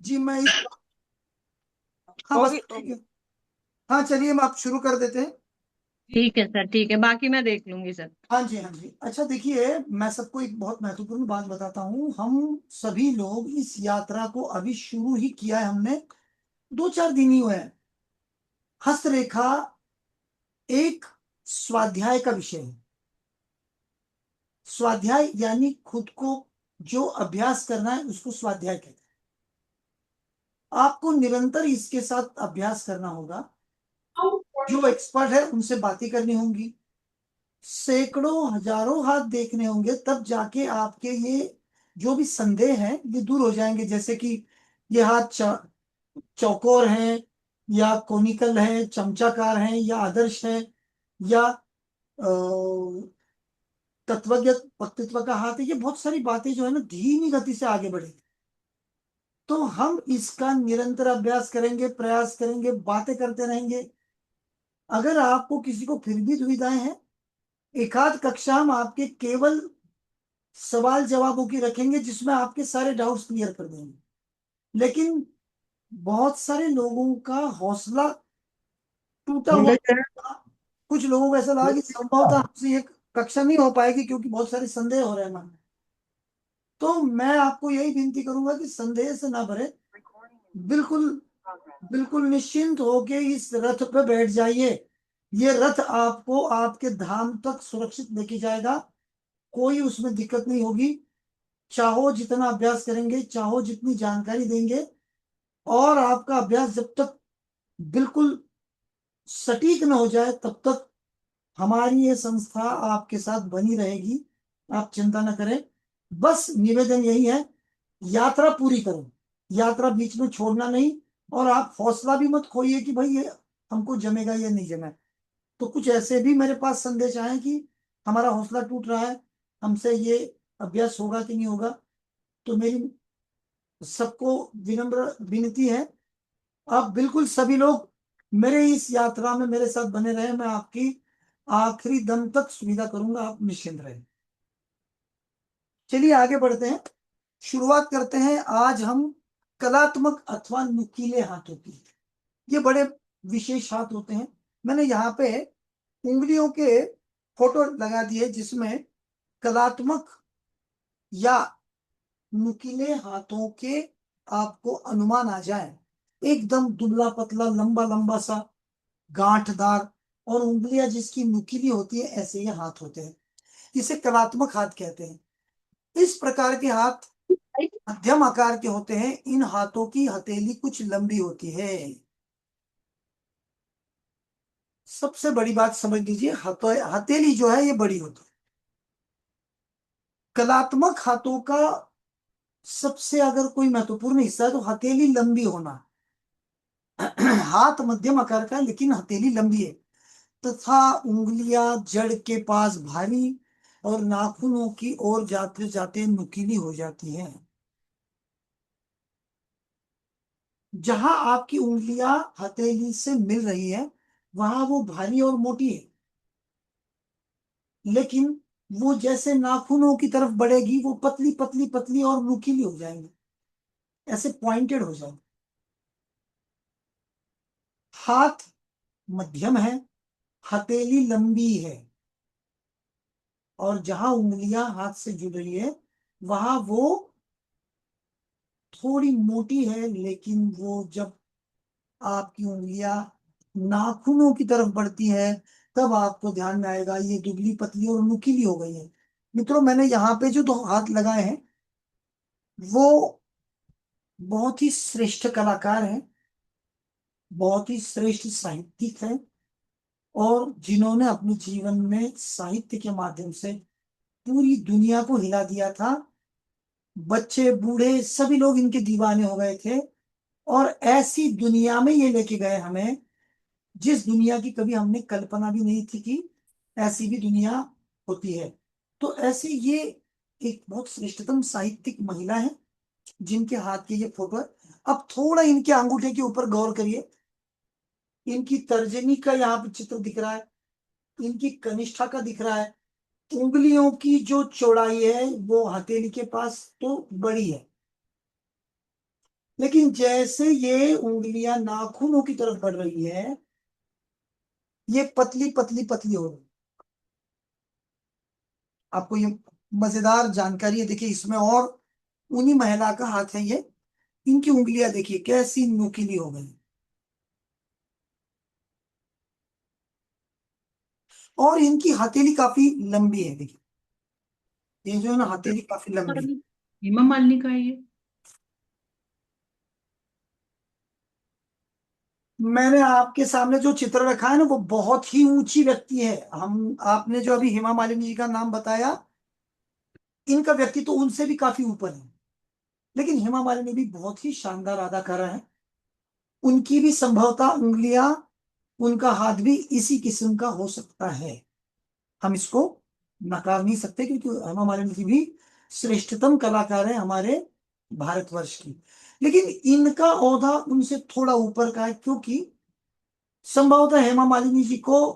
जी मैं इस, हाँ बस होगी। ठीक है। हाँ चलिए हम आप शुरू कर देते हैं। ठीक है सर, ठीक है, बाकी मैं देख लूंगी सर। हाँ जी हाँ जी, अच्छा देखिए, मैं सबको एक बहुत महत्वपूर्ण बात बताता हूँ। हम सभी लोग इस यात्रा को अभी शुरू ही किया है हमने, 2-4 दिन ही हुए हैं। हस्तरेखा एक स्वाध्याय का विषय है। स्वाध्याय यानी खुद को जो अभ्यास करना है उसको स्वाध्याय कहते हैं। आपको निरंतर इसके साथ अभ्यास करना होगा। जो एक्सपर्ट है उनसे बातें करनी होंगी, सैकड़ों हजारों हाथ देखने होंगे, तब जाके आपके ये जो भी संदेह है ये दूर हो जाएंगे। जैसे कि ये हाथ चौकोर है या कोनिकल है, चमचाकार है या आदर्श है, या तत्वज्ञ वक्तृत्व का हाथ है। ये बहुत सारी बातें जो है ना धीमी गति से आगे बढ़ेगी। तो हम इसका निरंतर अभ्यास करेंगे, प्रयास करेंगे, बातें करते रहेंगे। अगर आपको किसी को फिर भी दुविधाएं हैं, एक आध कक्षा हम आपके केवल सवाल जवाबों की रखेंगे, जिसमें आपके सारे डाउट्स क्लियर कर देंगे। लेकिन बहुत सारे लोगों का हौसला टूटा हुआ था। कुछ लोगों को ऐसा लगा कि संभवतः हमसे ये कक्षा नहीं हो पाएगी क्योंकि बहुत सारे संदेह हो रहे हैं मन में। तो मैं आपको यही विनती करूंगा कि संदेह से ना भरे, बिल्कुल बिल्कुल निश्चिंत होके इस रथ पे बैठ जाइए। ये रथ आपको आपके धाम तक सुरक्षित लेके जाएगा। कोई उसमें दिक्कत नहीं होगी। चाहो जितना अभ्यास करेंगे, चाहो जितनी जानकारी देंगे, और आपका अभ्यास जब तक बिल्कुल सटीक न हो जाए तब तक हमारी ये संस्था आपके साथ बनी रहेगी। आप चिंता न करें। बस निवेदन यही है, यात्रा पूरी करो, यात्रा बीच में छोड़ना नहीं। और आप हौसला भी मत खोइए कि भाई ये हमको जमेगा या नहीं जमे। तो कुछ ऐसे भी मेरे पास संदेश आए कि हमारा हौसला टूट रहा है, हमसे ये अभ्यास होगा कि नहीं होगा। तो मेरी सबको विनम्र विनती है, आप बिल्कुल सभी लोग मेरे इस यात्रा में मेरे साथ बने रहे। मैं आपकी आखिरी दम तक सुविधा करूंगा, आप निश्चिंत रहें। चलिए आगे बढ़ते हैं, शुरुआत करते हैं। आज हम कलात्मक अथवा नुकीले हाथों की, ये बड़े विशेष हाथ होते हैं। मैंने यहाँ पे उंगलियों के फोटो लगा दिए जिसमें कलात्मक या नुकीले हाथों के आपको अनुमान आ जाए। एकदम दुबला पतला, लंबा लंबा सा, गांठदार, और उंगलियां जिसकी नुकीली होती है, ऐसे ये हाथ होते हैं। इसे कलात्मक हाथ कहते हैं। इस प्रकार के हाथ मध्यम आकार के होते हैं। इन हाथों की हथेली कुछ लंबी होती है। सबसे बड़ी बात समझ लीजिए, हथेली जो है ये बड़ी होती है। कलात्मक हाथों का सबसे अगर कोई महत्वपूर्ण हिस्सा है तो हथेली लंबी होना। हाथ मध्यम आकार का है लेकिन हथेली लंबी है, तथा उंगलियां जड़ के पास भारी और नाखूनों की ओर जाते जाते नुकीली हो जाती हैं। जहां आपकी उंगलियां हथेली से मिल रही है वहां वो भारी और मोटी है, लेकिन वो जैसे नाखूनों की तरफ बढ़ेगी वो पतली पतली पतली और नुकीली हो जाएंगी, ऐसे पॉइंटेड हो जाएंगे। हाथ मध्यम है, हथेली लंबी है, और जहां उंगलियां हाथ से जुड़ रही है वहां वो थोड़ी मोटी है, लेकिन वो जब आपकी उंगलियां नाखूनों की तरफ बढ़ती है तब आपको ध्यान में आएगा ये दुबली पतली और नुकीली हो गई है। मित्रों, मैंने यहाँ पे जो 2 हाथ लगाए हैं वो बहुत ही श्रेष्ठ कलाकार हैं, बहुत ही श्रेष्ठ साहित्यिक हैं, और जिन्होंने अपने जीवन में साहित्य के माध्यम से पूरी दुनिया को हिला दिया था। बच्चे बूढ़े सभी लोग इनके दीवाने हो गए थे। और ऐसी दुनिया में ये लेके गए हमें, जिस दुनिया की कभी हमने कल्पना भी नहीं थी कि ऐसी भी दुनिया होती है। तो ऐसे ये एक बहुत श्रेष्ठतम साहित्यिक महिला है जिनके हाथ के ये फोटो है। अब थोड़ा इनके अंगूठे के ऊपर गौर करिए। इनकी तर्जनी का यहाँ पे चित्र दिख रहा है, इनकी कनिष्ठा का दिख रहा है। उंगलियों की जो चौड़ाई है वो हथेली के पास तो बड़ी है, लेकिन जैसे ये उंगलियां नाखूनों की तरफ बढ़ रही है, ये पतली पतली पतली हो रही है। आपको ये मजेदार जानकारी है, देखिए इसमें, और उन्हीं महिला का हाथ है ये। इनकी उंगलियां देखिए कैसी नुकीली हो गई, और इनकी हथेली काफी लंबी है। देखिए ये जो है ना, हथेली काफी लंबी है। हेमा मालिनी का है ये। मैंने आपके सामने जो चित्र रखा है ना, वो बहुत ही ऊंची व्यक्ति है। हम आपने जो अभी हेमा मालिनी जी का नाम बताया, इनका व्यक्तित्व तो उनसे भी काफी ऊपर है। लेकिन हेमा मालिनी भी बहुत ही शानदार अदाकारा है। उनकी भी संभवतः उंगलियां, उनका हाथ भी इसी किस्म का हो सकता है। हम इसको नकार नहीं सकते, क्योंकि हेमा मालिनी जी भी श्रेष्ठतम कलाकार है हमारे भारतवर्ष की। लेकिन इनका ओहदा उनसे थोड़ा ऊपर का है, क्योंकि संभवतः हेमा मालिनी जी को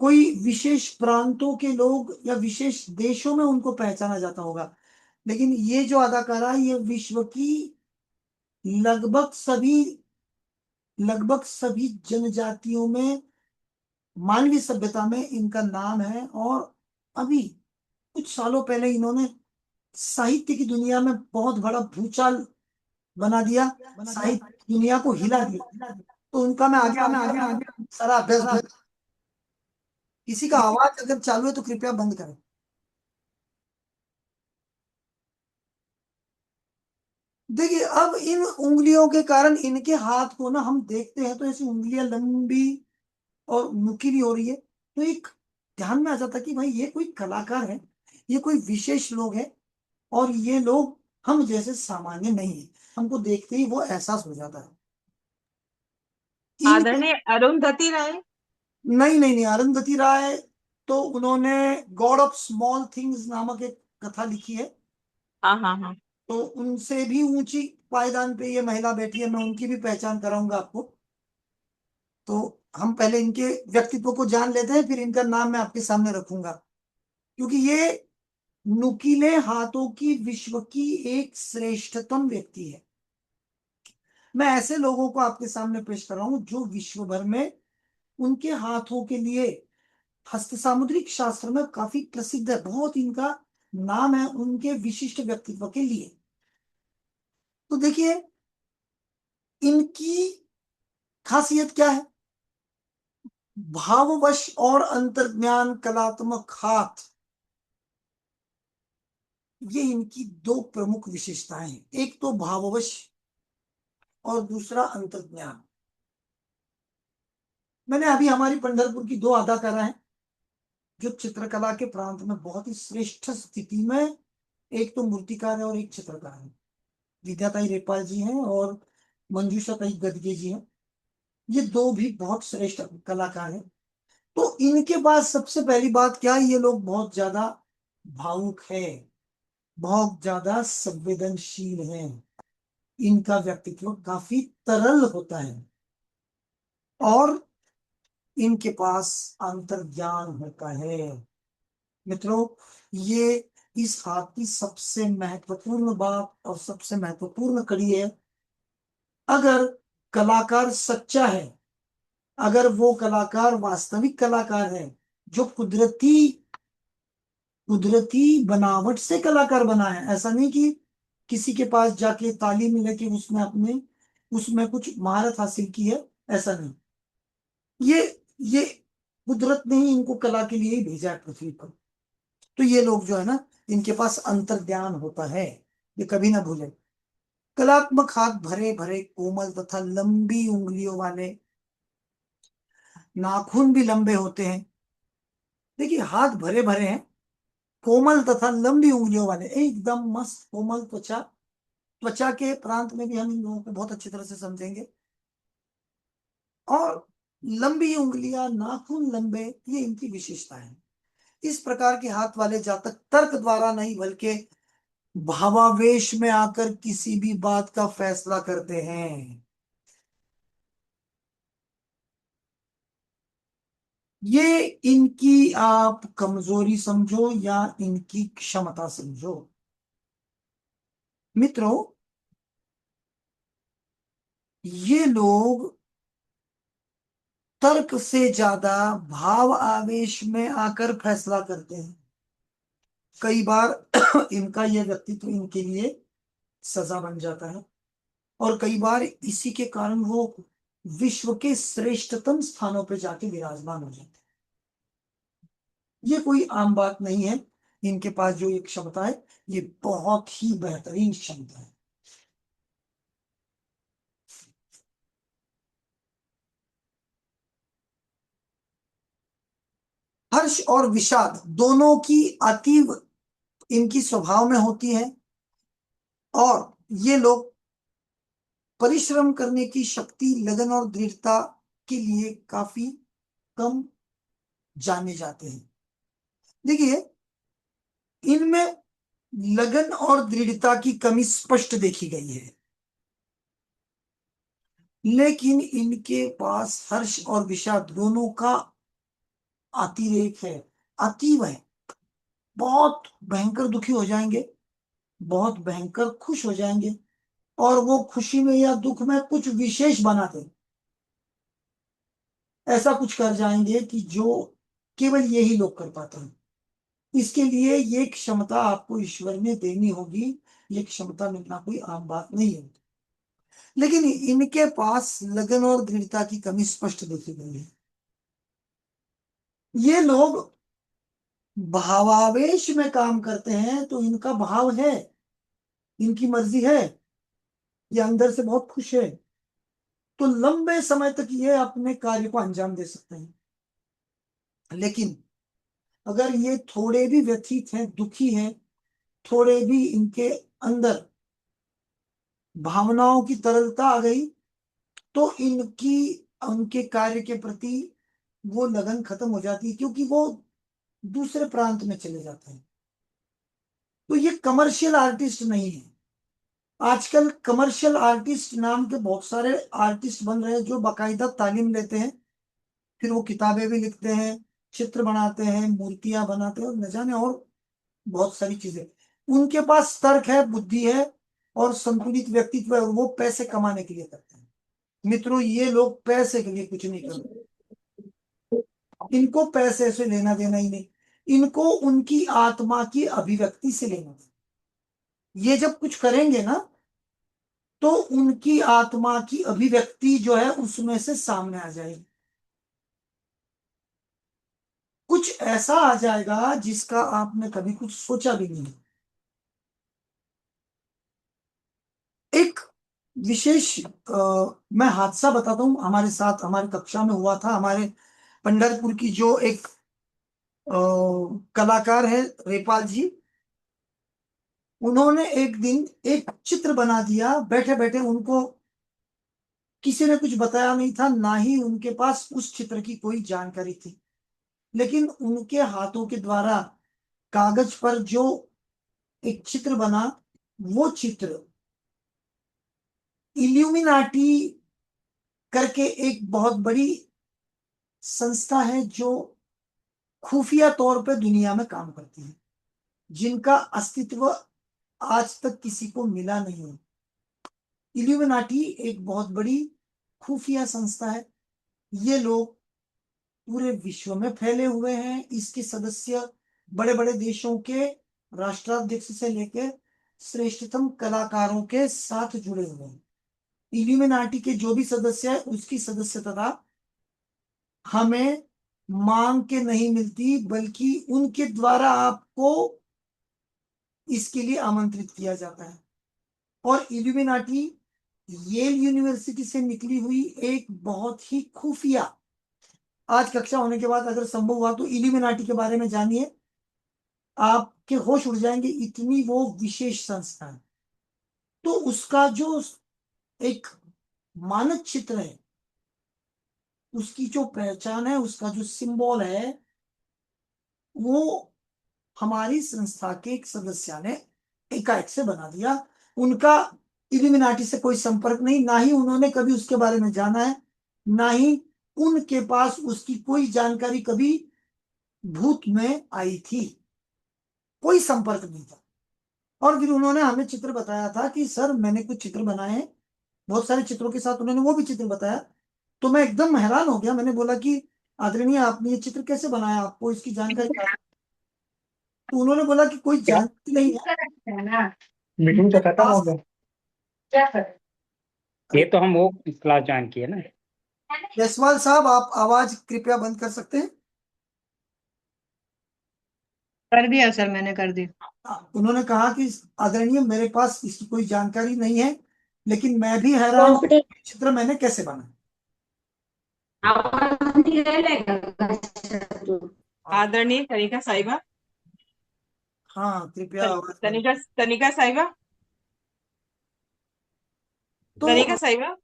कोई विशेष प्रांतों के लोग या विशेष देशों में उनको पहचाना जाता होगा। लेकिन ये जो अदाकारा है, ये विश्व की लगभग सभी लगभग सभी जनजातियों में, मानवीय सभ्यता में इनका नाम है। और अभी कुछ सालों पहले इन्होंने साहित्य की दुनिया में बहुत बड़ा भूचाल बना दिया, साहित्य दुनिया को हिला दिया। तो उनका मैं आगे आगे आगे सारा अभ्यास दूंगा। किसी का आवाज अगर चालू है तो कृपया बंद करें। देखिए अब इन उंगलियों के कारण इनके हाथ को ना हम देखते हैं तो ऐसी उंगलियां लंबी और नुकीली हो रही है, तो एक ध्यान में आ जाता कि भाई ये कोई कलाकार है, ये कोई विशेष लोग है, और ये लोग हम जैसे सामान्य नहीं है। हमको देखते ही वो एहसास हो जाता है। इनके, आदरणीय अरुंधति राय। नहीं नहीं नहीं, अरुंधति राय तो उन्होंने गॉड ऑफ स्मॉल थिंग्स नामक एक कथा लिखी है। हाँ हाँ हाँ। तो उनसे भी ऊंची पायदान पे ये महिला बैठी है, मैं उनकी भी पहचान कराऊंगा आपको। तो हम पहले इनके व्यक्तित्व को जान लेते हैं, फिर इनका नाम मैं आपके सामने रखूंगा। क्योंकि ये नुकीले हाथों की विश्व की एक श्रेष्ठतम व्यक्ति है। मैं ऐसे लोगों को आपके सामने पेश कर रहा हूं जो विश्व भर में उनके हाथों के लिए हस्त सामुद्रिक शास्त्र में काफी प्रसिद्ध है, बहुत इनका नाम है उनके विशिष्ट व्यक्तित्व के लिए। तो देखिए इनकी खासियत क्या है? भाववश और अंतर्ज्ञान कलात्मक हाथ, ये इनकी दो प्रमुख विशेषताएं हैं। एक तो भाववश, और दूसरा अंतर्ज्ञान। मैंने अभी हमारी पंढरपुर की दो अदाकारा हैं जो चित्रकला के प्रांत में बहुत ही श्रेष्ठ स्थिति में, एक तो मूर्तिकार है और एक चित्रकार है। विद्याताई रेपाल जी हैं और मंजूषा ताई गदगे जी हैं। ये दो भी बहुत श्रेष्ठ कलाकार हैं। तो इनके पास सबसे पहली बात क्या है, ये लोग बहुत ज्यादा भावुक है, बहुत ज्यादा संवेदनशील हैं। इनका व्यक्तित्व काफी तरल होता है, और इनके पास अंतर्ज्ञान होता है। मित्रों, ये इस हाथ की सबसे महत्वपूर्ण बात और सबसे महत्वपूर्ण कड़ी है। अगर कलाकार सच्चा है, अगर वो कलाकार वास्तविक कलाकार है, जो कुदरती कुदरती बनावट से कलाकार बना है, ऐसा नहीं कि किसी के पास जाके तालीम लेके उसने अपने उसमें कुछ महारत हासिल की है, ऐसा नहीं। ये ये कुदरत ने ही इनको कला के लिए ही भेजा है पृथ्वी पर। तो ये लोग जो है ना, इनके पास अंतर्ज्ञान होता है, ये कभी ना भूले। कलात्मक हाथ भरे भरे कोमल तथा लंबी उंगलियों वाले, नाखून भी लंबे होते हैं। देखिए हाथ भरे भरे हैं, कोमल तथा लंबी उंगलियों वाले, एकदम मस्त कोमल त्वचा। त्वचा के प्रांत में भी हम इन लोगों को बहुत अच्छी तरह से समझेंगे। और लंबी उंगलियां, नाखून लंबे, ये इनकी विशेषता है। इस प्रकार के हाथ वाले जातक तर्क द्वारा नहीं बल्कि भावावेश में आकर किसी भी बात का फैसला करते हैं। ये इनकी आप कमजोरी समझो या इनकी क्षमता समझो। मित्रों, ये लोग तर्क से ज्यादा भाव आवेश में आकर फैसला करते हैं। कई बार इनका यह व्यक्तित्व इनके लिए सजा बन जाता है, और कई बार इसी के कारण वो विश्व के श्रेष्ठतम स्थानों पर जाके विराजमान हो जाते हैं। ये कोई आम बात नहीं है। इनके पास जो एक क्षमता है, ये बहुत ही बेहतरीन क्षमता है। हर्ष और विषाद दोनों की अतीव इनकी स्वभाव में होती है, और ये लोग परिश्रम करने की शक्ति, लगन और दृढ़ता के लिए काफी कम जाने जाते हैं। देखिए, इनमें लगन और दृढ़ता की कमी स्पष्ट देखी गई है, लेकिन इनके पास हर्ष और विषाद दोनों का अतिरेक है, अतीव है। बहुत भयंकर दुखी हो जाएंगे, बहुत भयंकर खुश हो जाएंगे, और वो खुशी में या दुख में कुछ विशेष बना दें, ऐसा कुछ कर जाएंगे कि जो केवल यही लोग कर पाते हैं। इसके लिए ये क्षमता आपको ईश्वर ने देनी होगी। ये क्षमता मिलना कोई आम बात नहीं है। लेकिन इनके पास लगन और दृढ़ता की कमी स्पष्ट देखी गई है। ये लोग भावावेश में काम करते हैं, तो इनका भाव है, इनकी मर्जी है, ये अंदर से बहुत खुश है, तो लंबे समय तक ये अपने कार्य को अंजाम दे सकते हैं। लेकिन अगर ये थोड़े भी व्यथित हैं, दुखी हैं, थोड़े भी इनके अंदर भावनाओं की तरलता आ गई, तो इनकी उनके कार्य के प्रति वो लगन खत्म हो जाती है, क्योंकि वो दूसरे प्रांत में चले जाते हैं। तो ये कमर्शियल आर्टिस्ट नहीं है। आजकल कमर्शियल आर्टिस्ट नाम के बहुत सारे आर्टिस्ट बन रहे हैं, जो बाकायदा तालीम लेते हैं, फिर वो किताबें भी लिखते हैं, चित्र बनाते हैं, मूर्तियां बनाते हैं, और न जाने और बहुत सारी चीजें। उनके पास तर्क है, बुद्धि है, और संतुलित व्यक्तित्व है, और वो पैसे कमाने के लिए करते हैं। मित्रों, ये लोग पैसे के लिए कुछ नहीं करते। इनको पैसे से लेना देना ही नहीं, इनको उनकी आत्मा की अभिव्यक्ति से लेना देना। ये जब कुछ करेंगे ना, तो उनकी आत्मा की अभिव्यक्ति जो है उसमें से सामने आ जाएगी। कुछ ऐसा आ जाएगा जिसका आपने कभी कुछ सोचा भी नहीं। एक विशेष मैं हादसा बताता हूँ, हमारे साथ हमारी कक्षा में हुआ था। हमारे पंढरपुर की जो एक कलाकार है, रेपाल जी, उन्होंने एक दिन एक चित्र बना दिया बैठे बैठे। उनको किसी ने कुछ बताया नहीं था, ना ही उनके पास उस चित्र की कोई जानकारी थी, लेकिन उनके हाथों के द्वारा कागज पर जो एक चित्र बना, वो चित्र इल्यूमिनाटी करके एक बहुत बड़ी संस्था है, जो खुफिया तौर पे दुनिया में काम करती है, जिनका अस्तित्व आज तक किसी को मिला नहीं है। इल्यूमिनाटी एक बहुत बड़ी खुफिया संस्था है। ये लोग पूरे विश्व में फैले हुए हैं। इसके सदस्य बड़े बड़े देशों के राष्ट्राध्यक्ष से लेकर श्रेष्ठतम कलाकारों के साथ जुड़े हुए हैं। इल्यूमिनाटी के जो भी सदस्य है, उसकी सदस्यता हमें मांग के नहीं मिलती, बल्कि उनके द्वारा आपको इसके लिए आमंत्रित किया जाता है। और इल्यूमिनाटी येल यूनिवर्सिटी से निकली हुई एक बहुत ही खुफिया, आज कक्षा होने के बाद अगर संभव हुआ तो इल्यूमिनाटी के बारे में जानिए, आपके होश उड़ जाएंगे, इतनी वो विशेष संस्था है। तो उसका जो एक मानक चित्र है, उसकी जो पहचान है, उसका जो सिंबल है, वो हमारी संस्था के एक सदस्य ने एकाएक से बना दिया। उनका इल्यूमिनाटी से कोई संपर्क नहीं, ना ही उन्होंने कभी उसके बारे में जाना है, ना ही उनके पास उसकी कोई जानकारी कभी भूत में आई थी, कोई संपर्क नहीं था। और फिर उन्होंने हमें चित्र बताया था कि सर, मैंने कुछ चित्र बनाए हैं, बहुत सारे चित्रों के साथ उन्होंने वो भी चित्र बताया। तो मैं एकदम हैरान हो गया, मैंने बोला कि आदरणीय आपने ये चित्र कैसे बनाया, आपको इसकी जानकारी कहाँ से? तो उन्होंने बोला कि कोई जानकारी नहीं है मीटिंग तो मेरे खत्म हो पास। गया। ये तो हम वो क्लास ज्वाइन किए ना। जायसवाल साहब, आप आवाज कृपया बंद कर सकते हैं? कर दिया सर, मैंने कर दिया। उन्होंने कहा कि आदरणीय मेरे पास इसकी कोई जानकारी नहीं है, लेकिन मैं भी हैरान हूं कि चित्र मैंने कैसे बनाया। आदरणीय तनिका साहिबा, हाँ, कृपया आवाज बंद। तनिका तनिका साहिबा, तो तनिका साहिबा,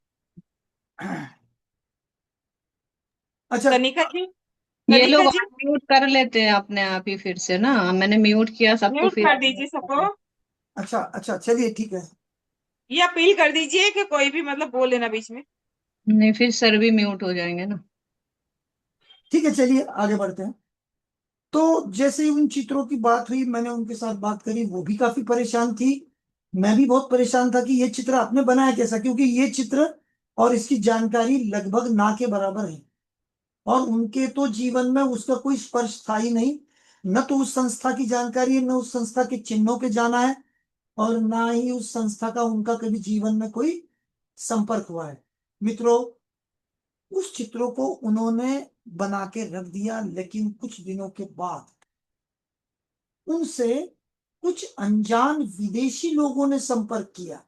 अच्छा, तनिका जी, ये तनिका लोग जी, म्यूट कर लेते हैं अपने आप ही फिर से ना, मैंने म्यूट किया सबको म्यूट फिर। कर दीजिए सबको। अच्छा अच्छा, चलिए ठीक है। ये अपील कर दीजिए कि कोई भी मतलब बोल लेना बीच में। नहीं, फिर सर भी म्यूट हो जाएंगे ना। ठीक है, चलिए आगे बढ़ते हैं। तो जैसे ही उन चित्रों की बात हुई, मैंने उनके साथ बात करी, वो भी काफी परेशान थी। मैं भी बहुत परेशान था कि ये चित्र आपने बनाया कैसा, क्योंकि ये चित्र और इसकी जानकारी लगभग ना के बराबर है। और उनके तो जीवन में उसका कोई स्पर्श था ही नहीं। न तो उस संस्था की जानकारी है, न उस संस्था के चिन्हों के जाना है, और ना ही उस संस्था का उनका कभी जीवन में कोई संपर्क हुआ है। मित्रों, उस चित्रों को उन्होंने बना के रख दिया, लेकिन कुछ दिनों के बाद उनसे कुछ अनजान विदेशी लोगों ने संपर्क किया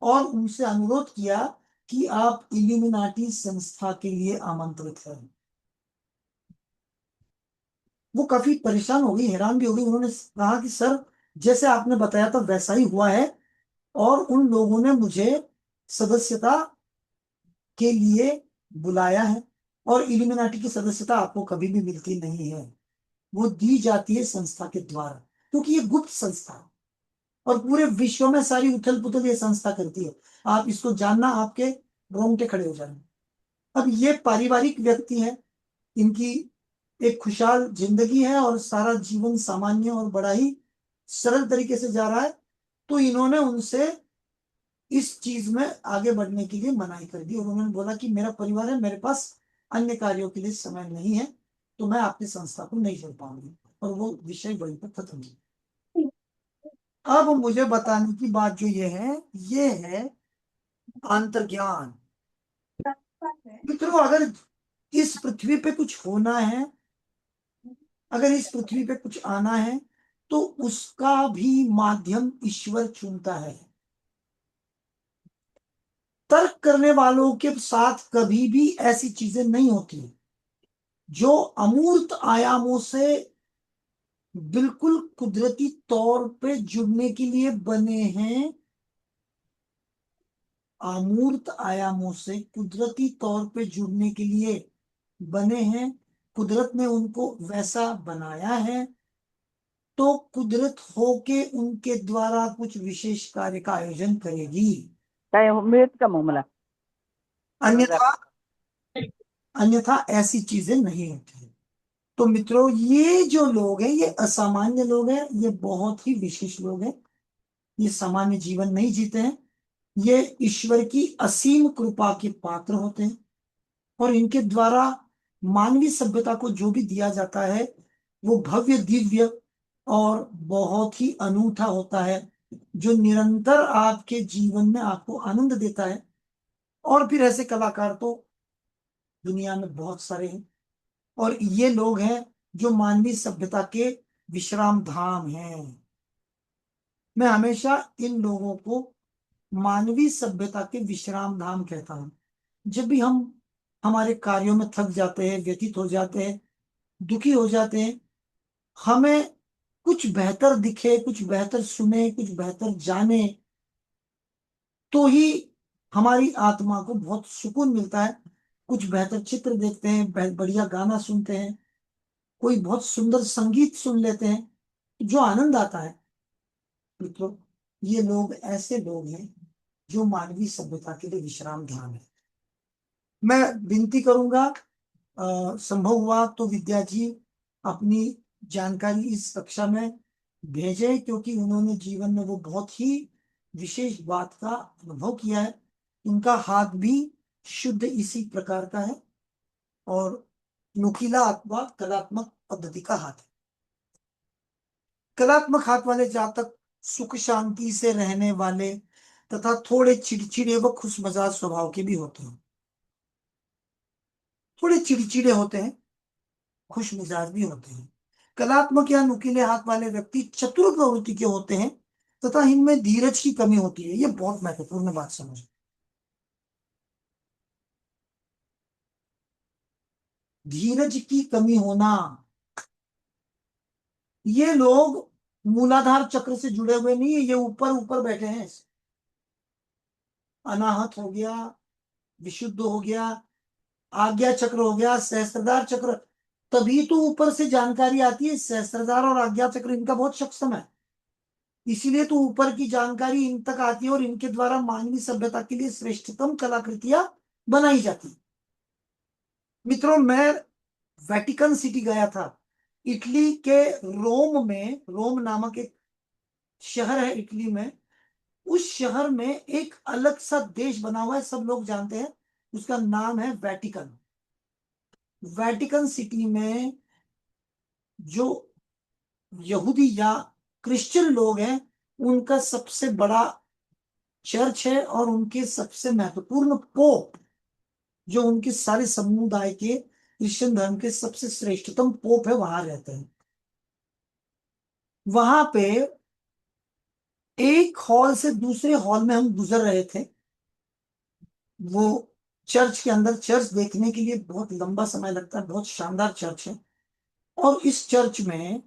और उनसे अनुरोध किया कि आप इल्यूमिनाटी संस्था के लिए आमंत्रित हैं। वो काफी परेशान हो गई, हैरान भी हो गई। उन्होंने कहा कि सर, जैसे आपने बताया था वैसा ही हुआ है, और उन लोगों ने मुझे सदस्यता के लिए बुलाया है। और इल्यूमिनाटी की सदस्यता आपको कभी भी मिलती नहीं है, वो दी जाती है संस्था के द्वारा, क्योंकि ये गुप्त संस्था है और पूरे विश्व में सारी उथल पुथल ये संस्था करती है। आप इसको जानना, आपके रोंगटे खड़े हो जाएंगे। अब ये पारिवारिक व्यक्ति है, इनकी एक खुशहाल जिंदगी है और सारा जीवन सामान्य और बड़ा ही सरल तरीके से जा रहा है। तो इन्होंने उनसे इस चीज में आगे बढ़ने के लिए मनाही कर दी और उन्होंने बोला कि मेरा परिवार है, मेरे पास अन्य कार्यों के लिए समय नहीं है, तो मैं आपकी संस्था को नहीं जोड़ पाऊंगी। और वो विषय वहीं पर खत्म हुई। अब मुझे बताने की बात जो ये है अंतर्ज्ञान। मित्रों, अगर इस पृथ्वी पे कुछ होना है, अगर इस पृथ्वी पे कुछ आना है, तो उसका भी माध्यम ईश्वर चुनता है। तर्क करने वालों के साथ कभी भी ऐसी चीजें नहीं होती जो अमूर्त आयामों से बिल्कुल कुदरती तौर पे जुड़ने के लिए बने हैं। अमूर्त आयामों से कुदरती तौर पे जुड़ने के लिए बने हैं, कुदरत ने उनको वैसा बनाया है, तो कुदरत होके उनके द्वारा कुछ विशेष कार्य का आयोजन करेगी। म्यूट का मामला। अन्यथा अन्यथा ऐसी चीजें नहीं होती। तो मित्रों, ये जो लोग हैं ये असामान्य लोग हैं, ये बहुत ही विशेष लोग हैं। ये सामान्य जीवन नहीं जीते हैं, ये ईश्वर की असीम कृपा के पात्र होते हैं। और इनके द्वारा मानवीय सभ्यता को जो भी दिया जाता है वो भव्य, दिव्य और बहुत ही अनूठा होता है, जो निरंतर आपके जीवन में आपको आनंद देता है। और फिर ऐसे कलाकार तो दुनिया में बहुत सारे हैं, और ये लोग हैं जो मानवीय सभ्यता के विश्राम धाम हैं। मैं हमेशा इन लोगों को मानवीय सभ्यता के विश्राम धाम कहता हूं। जब भी हम हमारे कार्यों में थक जाते हैं, व्यतीत हो जाते हैं, दुखी हो जाते हैं, हमें कुछ बेहतर दिखे, कुछ बेहतर सुने, कुछ बेहतर जाने, तो ही हमारी आत्मा को बहुत सुकून मिलता है। कुछ बेहतर चित्र देखते हैं, बढ़िया गाना सुनते हैं, कोई बहुत सुंदर संगीत सुन लेते हैं, जो आनंद आता है। मित्रों, ये लोग ऐसे लोग हैं जो मानवीय सभ्यता के लिए विश्राम धाम है। मैं विनती करूंगा, संभव हुआ तो विद्या जी अपनी जानकारी इस कक्षा में भेजें, क्योंकि उन्होंने जीवन में वो बहुत ही विशेष बात का अनुभव किया है। इनका हाथ भी शुद्ध इसी प्रकार का है और नुकीला अथवा कलात्मक पद्धति का हाथ है। कलात्मक हाथ वाले जातक सुख शांति से रहने वाले तथा थोड़े चिड़चिड़े व खुशमजाज स्वभाव के भी होते हैं। थोड़े चिड़चिड़े होते हैं, खुश मिजाज भी होते हैं। कलात्मक या नुकीले हाथ वाले व्यक्ति चतुर प्रवृत्ति के होते हैं तथा इनमें धीरज की कमी होती है। ये बहुत महत्वपूर्ण बात समझो। धीरज की कमी होना। ये लोग मूलाधार चक्र से जुड़े हुए नहीं है, ये ऊपर ऊपर बैठे हैं। अनाहत हो गया, विशुद्ध हो गया, आज्ञा चक्र हो गया, सहस्त्रधार चक्र, तभी तो ऊपर से जानकारी आती है। सहस्त्रधार और आज्ञा चक्र इनका बहुत सक्षम है, इसीलिए तो ऊपर की जानकारी इन तक आती है और इनके द्वारा मानवीय सभ्यता के लिए श्रेष्ठतम कलाकृतियां बनाई जाती है। मित्रों, मैं वेटिकन सिटी गया था, इटली के रोम में। रोम नामक एक शहर है इटली में। उस शहर में एक अलग सा देश बना हुआ है, सब लोग जानते हैं, उसका नाम है वेटिकन। वेटिकन सिटी में जो यहूदी या क्रिश्चियन लोग हैं, उनका सबसे बड़ा चर्च है और उनके सबसे महत्वपूर्ण पोप, जो उनके सारे समुदाय के क्रिश्चियन धर्म के सबसे श्रेष्ठतम पोप है, वहां रहते हैं। वहां पे एक हॉल से दूसरे हॉल में हम गुजर रहे थे। वो चर्च के अंदर, चर्च देखने के लिए बहुत लंबा समय लगता है, बहुत शानदार चर्च है। और इस चर्च में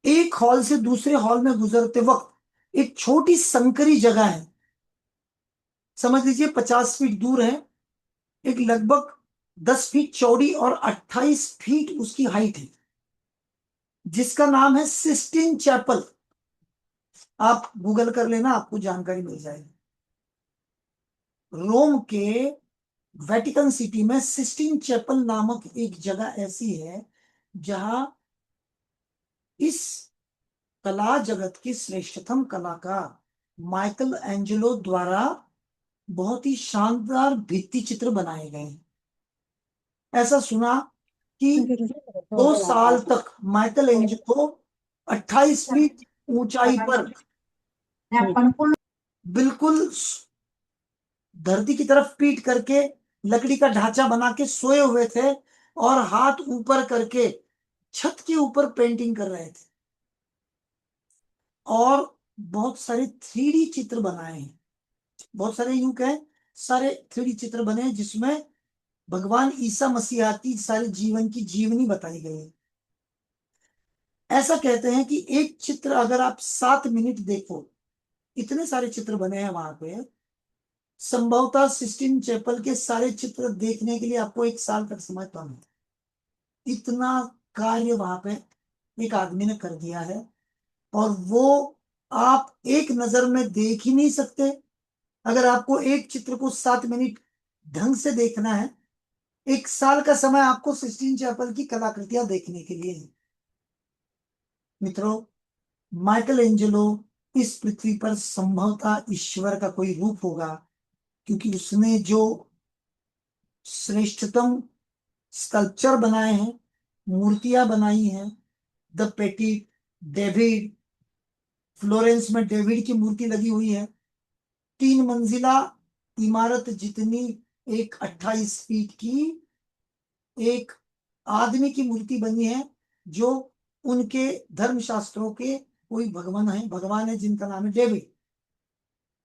एक हॉल से दूसरे हॉल में गुजरते वक्त एक छोटी संकरी जगह है, समझ लीजिए 50 फीट दूर है। एक लगभग 10 फीट चौड़ी और 28 फीट उसकी हाइट है, जिसका नाम है सिस्टीन चैपल। आप गूगल कर लेना, आपको जानकारी मिल जाएगी। रोम के वेटिकन सिटी में सिस्टीन चैपल नामक एक जगह ऐसी है जहां इस कला जगत के श्रेष्ठतम कलाकार माइकल एंजेलो द्वारा बहुत ही शानदार भित्ति चित्र बनाए गए हैं। ऐसा सुना कि 2 साल तक माइकल एंजेलो 28 फीट ऊंचाई पर बिल्कुल धरती की तरफ पीट करके लकड़ी का ढांचा बना के सोए हुए थे और हाथ ऊपर करके छत के ऊपर पेंटिंग कर रहे थे। और बहुत सारे 3D चित्र बनाए हैं, बहुत सारे, यूं कहें सारे 3D चित्र बने हैं, जिसमें भगवान ईसा मसीह की सारे जीवन की जीवनी बताई गई है। ऐसा कहते हैं कि एक चित्र अगर आप 7 मिनट देखो, इतने सारे चित्र बने हैं वहां पे, संभवतः सिस्टीन चैपल के सारे चित्र देखने के लिए आपको 1 साल तक समय कम है। इतना कार्य वहां पे एक आदमी ने कर दिया है, और वो आप एक नजर में देख ही नहीं सकते। अगर आपको एक चित्र को 7 मिनट ढंग से देखना है, 1 साल का समय आपको सिस्टीन चैपल की कलाकृतियां देखने के लिए है। मित्रों, माइकल एंजेलो इस पृथ्वी पर संभवतः ईश्वर का कोई रूप होगा, क्योंकि उसने जो श्रेष्ठतम स्कल्पचर बनाए हैं, मूर्तियां बनाई हैं। द पेटी डेविड, फ्लोरेंस में डेविड की मूर्ति लगी हुई है। 3 मंजिला इमारत जितनी एक 28 फीट की एक आदमी की मूर्ति बनी है, जो उनके धर्मशास्त्रों के कोई भगवान है जिनका नाम है डेविड।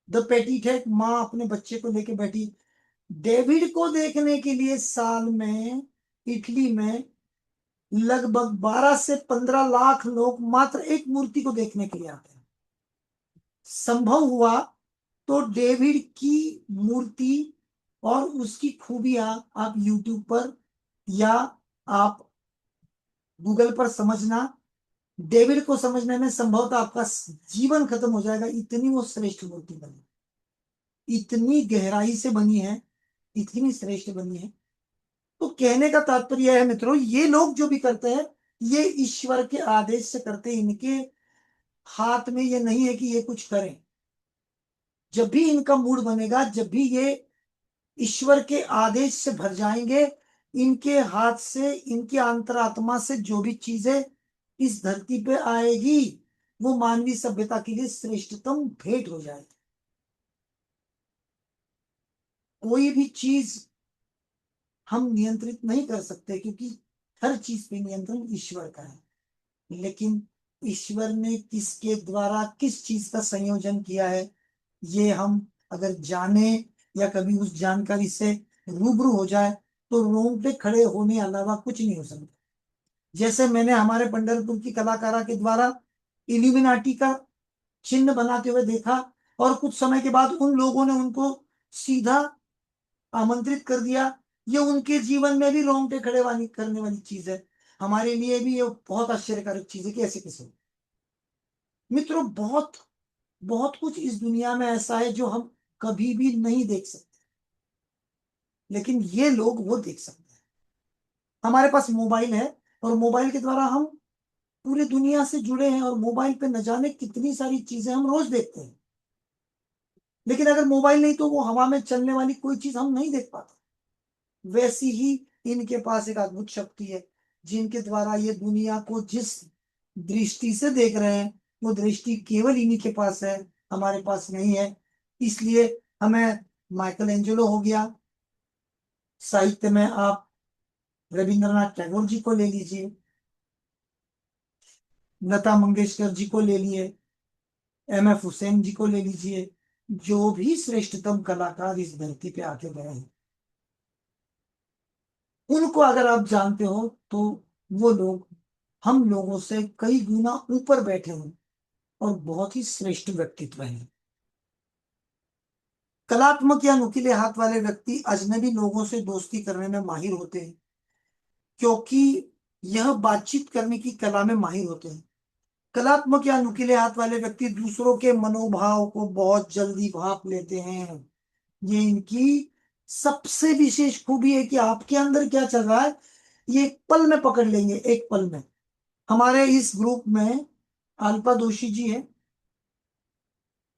द पेटी थे, माँ अपने बच्चे को लेके बैठी। डेविड को देखने के लिए साल में इटली में लगभग 12 से 15 लाख लोग मात्र एक मूर्ति को देखने के लिए आते हैं। संभव हुआ तो डेविड की मूर्ति और उसकी खूबियां आप YouTube पर या आप गूगल पर समझना। डेविड को समझने में संभवतः आपका जीवन खत्म हो जाएगा, इतनी वो श्रेष्ठ मूर्ति बनी, इतनी गहराई से बनी है, इतनी श्रेष्ठ बनी है। तो कहने का तात्पर्य है मित्रों, ये लोग जो भी करते हैं, ये ईश्वर के आदेश से करते हैं। इनके हाथ में ये नहीं है कि ये कुछ करें। जब भी इनका मूड बनेगा, जब भी ये ईश्वर के आदेश से भर जाएंगे, इनके हाथ से, इनकी अंतरात्मा से जो भी चीजें इस धरती पे आएगी, वो मानवीय सभ्यता के लिए श्रेष्ठतम भेंट हो जाएगी। कोई भी चीज हम नियंत्रित नहीं कर सकते, क्योंकि हर चीज पे नियंत्रण ईश्वर का है। लेकिन ईश्वर ने किसके द्वारा किस चीज का संयोजन किया है, ये हम अगर जाने या कभी उस जानकारी से रूबरू हो जाए तो रोंगटे खड़े होने अलावा कुछ नहीं हो सकता। जैसे मैंने हमारे पंढरपुर की कलाकारा के द्वारा इल्यूमिनाटी का चिन्ह बनाते हुए देखा, और कुछ समय के बाद उन लोगों ने उनको सीधा आमंत्रित कर दिया। ये उनके जीवन में भी रोंगटे खड़े वाली करने वाली चीज है। हमारे लिए भी ये बहुत आश्चर्यकारक चीज है कि ऐसे कैसे। मित्रों, बहुत बहुत कुछ इस दुनिया में ऐसा है जो हम कभी भी नहीं देख सकते, लेकिन ये लोग वो देख सकते हैं। हमारे पास मोबाइल है, और मोबाइल के द्वारा हम पूरी दुनिया से जुड़े हैं, और मोबाइल पे न जाने कितनी सारी चीजें हम रोज देखते हैं। लेकिन अगर मोबाइल नहीं तो वो हवा में चलने वाली कोई चीज हम नहीं देख पाते। वैसी ही इनके पास एक अद्भुत शक्ति है, जिनके द्वारा ये दुनिया को जिस दृष्टि से देख रहे हैं, वो दृष्टि केवल इन्हीं के पास है, हमारे पास नहीं है। इसलिए हमें माइकल एंजेलो हो गया, साहित्य में आप रविंद्रनाथ टैगोर जी को ले लीजिए, लता मंगेशकर जी को ले लिए, एम एफ हुसैन जी को ले लीजिए, जो भी श्रेष्ठतम कलाकार इस धरती पे आके गए हैं, उनको अगर आप जानते हो तो वो लोग हम लोगों से कई गुना ऊपर बैठे हैं, और बहुत ही श्रेष्ठ व्यक्तित्व है। कलात्मक या नुकीले हाथ वाले व्यक्ति अजनबी लोगों से दोस्ती करने में माहिर होते हैं, क्योंकि यह बातचीत करने की कला में माहिर होते हैं। कलात्मक या नुकीले हाथ वाले व्यक्ति दूसरों के मनोभाव को बहुत जल्दी भाप लेते हैं। ये इनकी सबसे विशेष खूबी है कि आपके अंदर क्या चल रहा है, ये एक पल में पकड़ लेंगे, एक पल में। हमारे इस ग्रुप में अल्पा दोषी जी है,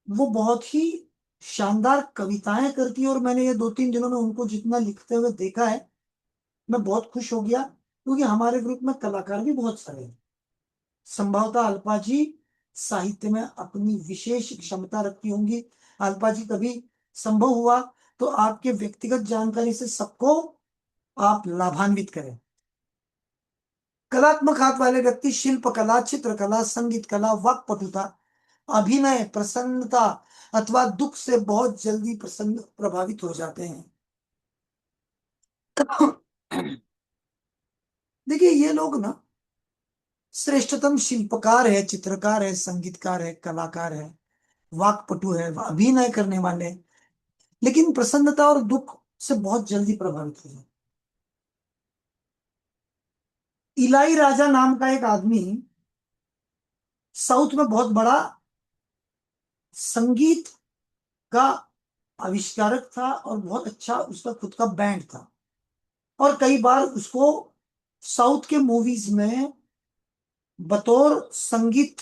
वो बहुत ही शानदार कविताएं करती है, और मैंने ये 2-3 दिनों में उनको जितना लिखते हुए देखा है, मैं बहुत खुश हो गया, क्योंकि हमारे ग्रुप में कलाकार भी बहुत सारे हैं। संभवतः अल्पा जी साहित्य में अपनी विशेष क्षमता रखती होंगी। अल्पा जी, कभी संभव हुआ तो आपके व्यक्तिगत जानकारी से सबको आप लाभान्वित करें। कलात्मक हाथ वाले व्यक्ति शिल्पकला, चित्रकला, संगीत कला, वाक्पटुता, अभिनय, प्रसन्नता अथवा दुख से बहुत जल्दी प्रसन्न प्रभावित हो जाते हैं। देखिए, ये लोग ना श्रेष्ठतम शिल्पकार है, चित्रकार है, संगीतकार है, कलाकार है, वाक्पटु है, अभिनय करने वाले, लेकिन प्रसन्नता और दुख से बहुत जल्दी प्रभावित हो जाते। इलाई राजा नाम का एक आदमी साउथ में बहुत बड़ा संगीत का आविष्कारक था, और बहुत अच्छा उसका खुद का बैंड था, और कई बार उसको साउथ के मूवीज में बतौर संगीत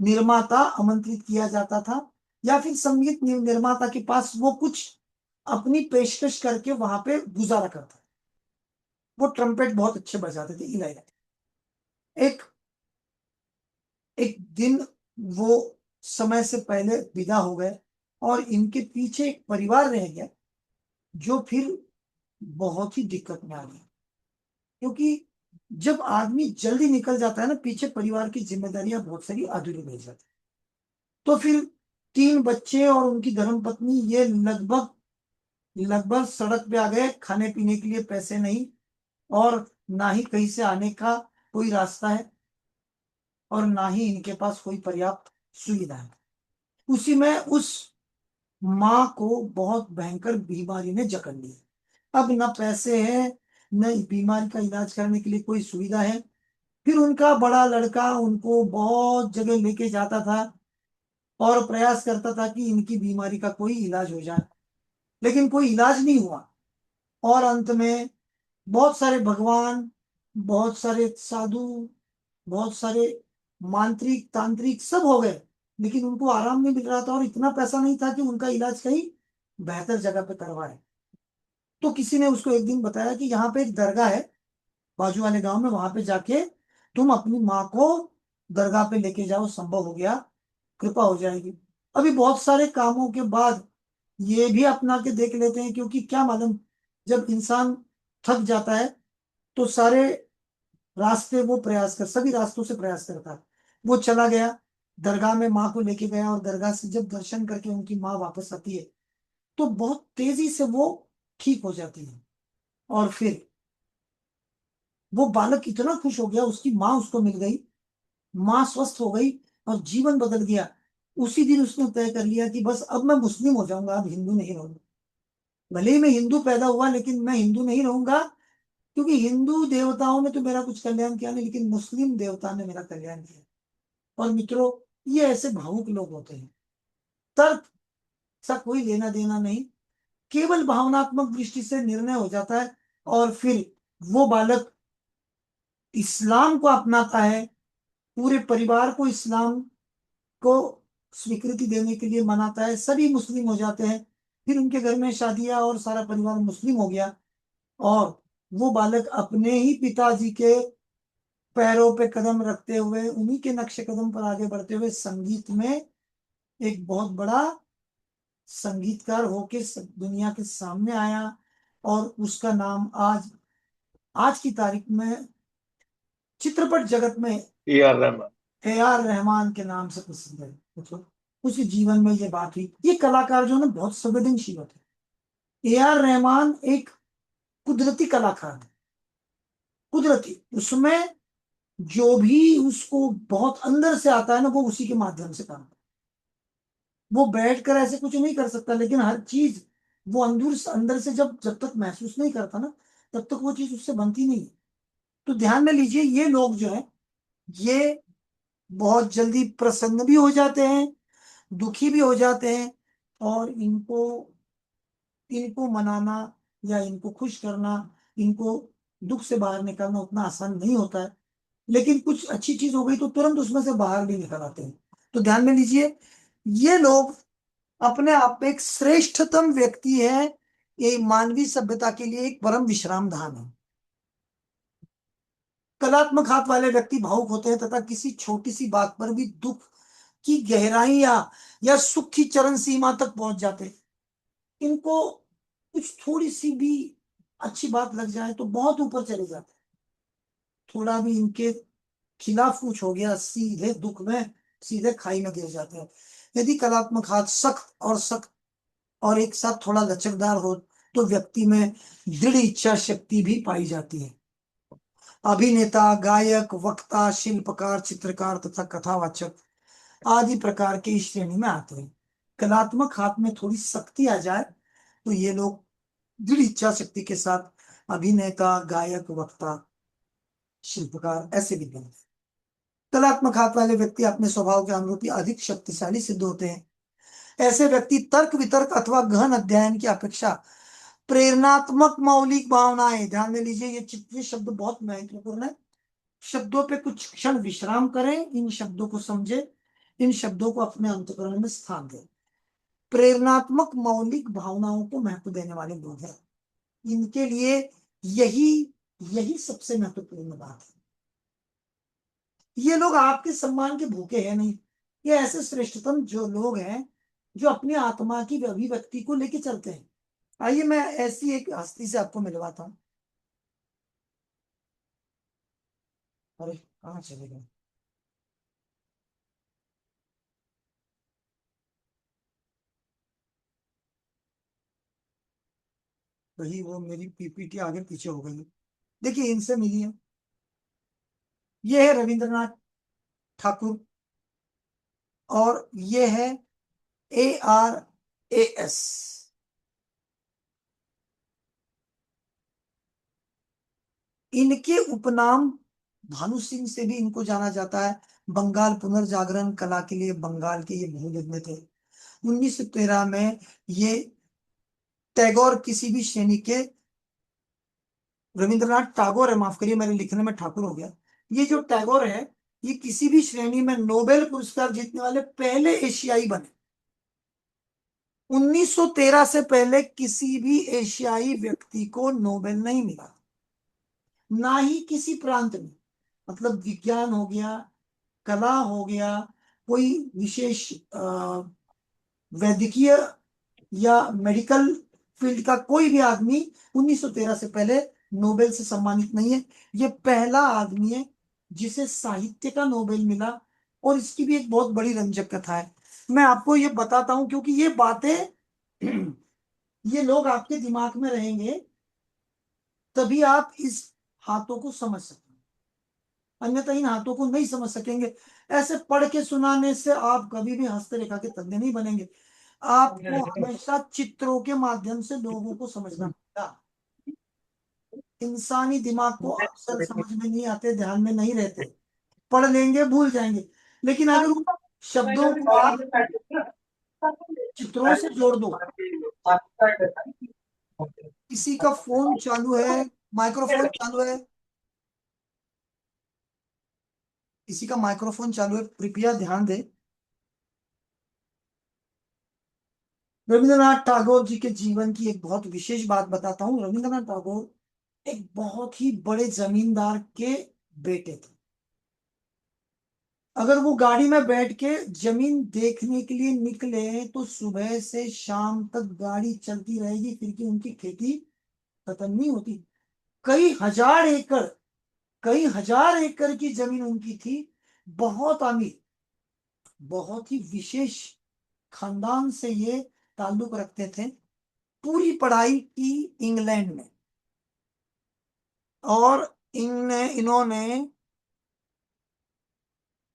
निर्माता आमंत्रित किया जाता था, या फिर संगीत निर्माता के पास वो कुछ अपनी पेशकश करके वहां पे गुजारा करता। वो ट्रम्पेट बहुत अच्छे बजाते थे इलाई। एक एक दिन वो समय से पहले विदा हो गए, और इनके पीछे एक परिवार रह गया, जो फिर बहुत ही दिक्कत में आ गया, क्योंकि जब आदमी जल्दी निकल जाता है ना, पीछे परिवार की जिम्मेदारियां बहुत सारी अधूरी रह जाती। तो फिर 3 बच्चे और उनकी धर्मपत्नी ये लगभग लगभग सड़क पे आ गए, खाने पीने के लिए पैसे नहीं, और ना ही कहीं से आने का कोई रास्ता है, और ना ही इनके पास कोई पर्याप्त सुविधा है। उसी में उस माँ को बहुत भयंकर बीमारी ने जकड़ लिया। अब ना पैसे हैं, न बीमारी का इलाज करने के लिए कोई सुविधा है। फिर उनका बड़ा लड़का उनको बहुत जगह लेके जाता था, और प्रयास करता था कि इनकी बीमारी का कोई इलाज हो जाए, लेकिन कोई इलाज नहीं हुआ। और अंत में बहुत सारे भगवान, बहुत सारे साधु, बहुत सारे मांत्रिक तांत्रिक सब हो गए, लेकिन उनको आराम नहीं मिल रहा था और इतना पैसा नहीं था कि उनका इलाज कहीं बेहतर जगह पे करवाए। तो किसी ने उसको एक दिन बताया कि यहाँ पे एक दरगाह है बाजू वाले गांव में, वहां पे जाके तुम अपनी माँ को दरगाह पे लेके जाओ, संभव हो गया, कृपा हो जाएगी। अभी बहुत सारे कामों के बाद ये भी अपना के देख लेते हैं, क्योंकि क्या मालूम, जब इंसान थक जाता है तो सारे रास्ते वो प्रयास कर सभी रास्तों से प्रयास करता है। वो चला गया दरगाह में, माँ को लेके गया, और दरगाह से जब दर्शन करके उनकी माँ वापस आती है तो बहुत तेजी से वो ठीक हो जाती है। और फिर वो बालक इतना खुश हो गया, उसकी माँ उसको मिल गई, माँ स्वस्थ हो गई और जीवन बदल गया। उसी दिन उसने तय कर लिया कि बस अब मैं मुस्लिम हो जाऊंगा, अब हिंदू नहीं रहूंगा। भले ही मैं हिंदू पैदा हुआ लेकिन मैं हिंदू नहीं रहूंगा, क्योंकि हिंदू देवताओं ने तो मेरा कुछ कल्याण किया नहीं, लेकिन मुस्लिम देवता ने मेरा कल्याण किया। और मित्रों, ये ऐसे भावुक लोग होते हैं, तर्क सा कोई लेना देना नहीं, केवल भावनात्मक दृष्टि से निर्णय हो जाता है। और फिर वो बालक इस्लाम को अपनाता है, पूरे परिवार को इस्लाम को स्वीकृति देने के लिए मनाता है, सभी मुस्लिम हो जाते हैं। फिर उनके घर में शादियां और सारा परिवार मुस्लिम हो गया। और वो बालक अपने ही पिताजी के पैरों पे कदम रखते हुए, उन्हीं के नक्शे कदम पर आगे बढ़ते हुए संगीत में एक बहुत बड़ा संगीतकार होके दुनिया के सामने आया। और उसका नाम आज आज की तारीख में चित्रपट जगत में ए आर रहमान के नाम से प्रसिद्ध है। मतलब उसके जीवन में ये बात हुई। ये कलाकार जो है ना बहुत संवेदनशील होते हैं। ए आर रहमान एक कुदरती कलाकार है, कुदरती, उसमें जो भी उसको बहुत अंदर से आता है ना, वो उसी के माध्यम से काम, वो बैठ कर ऐसे कुछ नहीं कर सकता, लेकिन हर चीज वो अंदर अंदर से जब जब तक महसूस नहीं करता ना, तब तक वो चीज उससे बनती नहीं है। तो ध्यान में लीजिए, ये लोग जो है ये बहुत जल्दी प्रसन्न भी हो जाते हैं, दुखी भी हो जाते हैं। और इनको इनको मनाना या इनको खुश करना, इनको दुख से बाहर निकालना उतना आसान नहीं होता है। लेकिन कुछ अच्छी चीज हो गई तो तुरंत उसमें से बाहर भी निकल आते हैं। तो ध्यान में लीजिए, ये लोग अपने आप में एक श्रेष्ठतम व्यक्ति है। ये मानवीय सभ्यता के लिए एक परम विश्राम धाम है। कलात्मक हाथ वाले व्यक्ति भावुक होते हैं तथा किसी छोटी सी बात पर भी दुख की गहराइयां या सुख की चरम सीमा तक पहुंच जाते हैं। इनको कुछ थोड़ी सी भी अच्छी बात लग जाए तो बहुत ऊपर चले जाते हैं। थोड़ा भी इनके खिलाफ कुछ हो गया, सीधे दुख में, सीधे खाई में गिर जाते हैं। यदि कलात्मक हाथ सख्त और एक साथ थोड़ा लचकदार हो तो व्यक्ति में दृढ़ इच्छा शक्ति भी पाई जाती है। अभिनेता, गायक, वक्ता, शिल्पकार, चित्रकार तथा कथावाचक आदि प्रकार के इस श्रेणी में आते हैं। कलात्मक हाथ में थोड़ी शक्ति आ जाए तो ये लोग दृढ़ इच्छा शक्ति के साथ अभिनेता, गायक, वक्ता, शिल्पकार ऐसे भी बनते हैं। कलात्मक हाथ वाले व्यक्ति अपने स्वभाव के अनुरूप ही अधिक शक्तिशाली सिद्ध होते हैं। ऐसे व्यक्ति तर्क वितर्क अथवा गहन अध्ययन की अपेक्षा प्रेरणात्मक मौलिक भावनाएं, ध्यान में लीजिए, ये शब्द बहुत महत्वपूर्ण है। शब्दों पे कुछ क्षण विश्राम करें, इन शब्दों को समझे, इन शब्दों को अपने अंतःकरण में स्थान दें। प्रेरणात्मक मौलिक भावनाओं को महत्व देने वाले लोग हैं। इनके लिए यही यही सबसे महत्वपूर्ण बात है। ये लोग आपके सम्मान के भूखे हैं नहीं। ये ऐसे श्रेष्ठतम जो लोग हैं जो अपनी आत्मा की अभिव्यक्ति को लेके चलते हैं। आइए मैं ऐसी एक हस्ती से आपको मिलवाता हूँ। अरे कहाँ चले गए? कहीं वो मेरी पीपीटी आगे पीछे हो गई। देखिए, इनसे मिलिए। ये है रविंद्रनाथ ठाकुर और ये है ARAS। इनके उपनाम भानु सिंह से भी इनको जाना जाता है। बंगाल पुनर्जागरण कला के लिए बंगाल के ये भूमिज्ञ थे। 1913 में ये टैगोर किसी भी श्रेणी के, रविंद्रनाथ टैगोर है, माफ करिए मेरे लिखने में ठाकुर हो गया। ये जो टैगोर है ये किसी भी श्रेणी में नोबेल पुरस्कार जीतने वाले पहले एशियाई बने। 1913 से पहले किसी भी एशियाई व्यक्ति को नोबेल नहीं मिला, ना ही किसी प्रांत में। मतलब विज्ञान हो गया, कला हो गया, कोई विशेष वैद्यकीय या मेडिकल फील्ड का कोई भी आदमी 1913 से पहले नोबेल से सम्मानित नहीं है। ये पहला आदमी है जिसे साहित्य का नोबेल मिला। और इसकी भी एक बहुत बड़ी रंजक कथा है, मैं आपको ये बताता हूं, क्योंकि ये बातें ये लोग आपके दिमाग में रहेंगे, तभी आप इस हाथों को समझ सकते हैं, अन्यथा इन हाथों को नहीं समझ सकेंगे। ऐसे पढ़ के सुनाने से आप कभी भी हस्तरेखा के तज्ञ नहीं बनेंगे। आपको हमेशा चित्रों के माध्यम से लोगों को समझना पड़ेगा। इंसानी दिमाग को अक्सर समझ में नहीं आते, ध्यान में नहीं रहते, पढ़ लेंगे भूल जाएंगे। लेकिन अगर उन शब्दों को आप चित्रों से जोड़ दो। किसी का फोन चालू है, माइक्रोफोन चालू है, किसी का माइक्रोफोन चालू है, कृपया ध्यान दें। रविंद्रनाथ टैगोर जी के जीवन की एक बहुत विशेष बात बताता हूँ। रविंद्रनाथ टैगोर एक बहुत ही बड़े जमींदार के बेटे थे। अगर वो गाड़ी में बैठ के जमीन देखने के लिए निकले तो सुबह से शाम तक गाड़ी चलती रहेगी, फिर की उनकी खेती खत्म नहीं होती। कई हजार एकड़, कई हजार एकड़ की जमीन उनकी थी। बहुत अमीर, बहुत ही विशेष खानदान से ये ताल्लुक रखते थे। पूरी पढ़ाई की इंग्लैंड में, और इन्होंने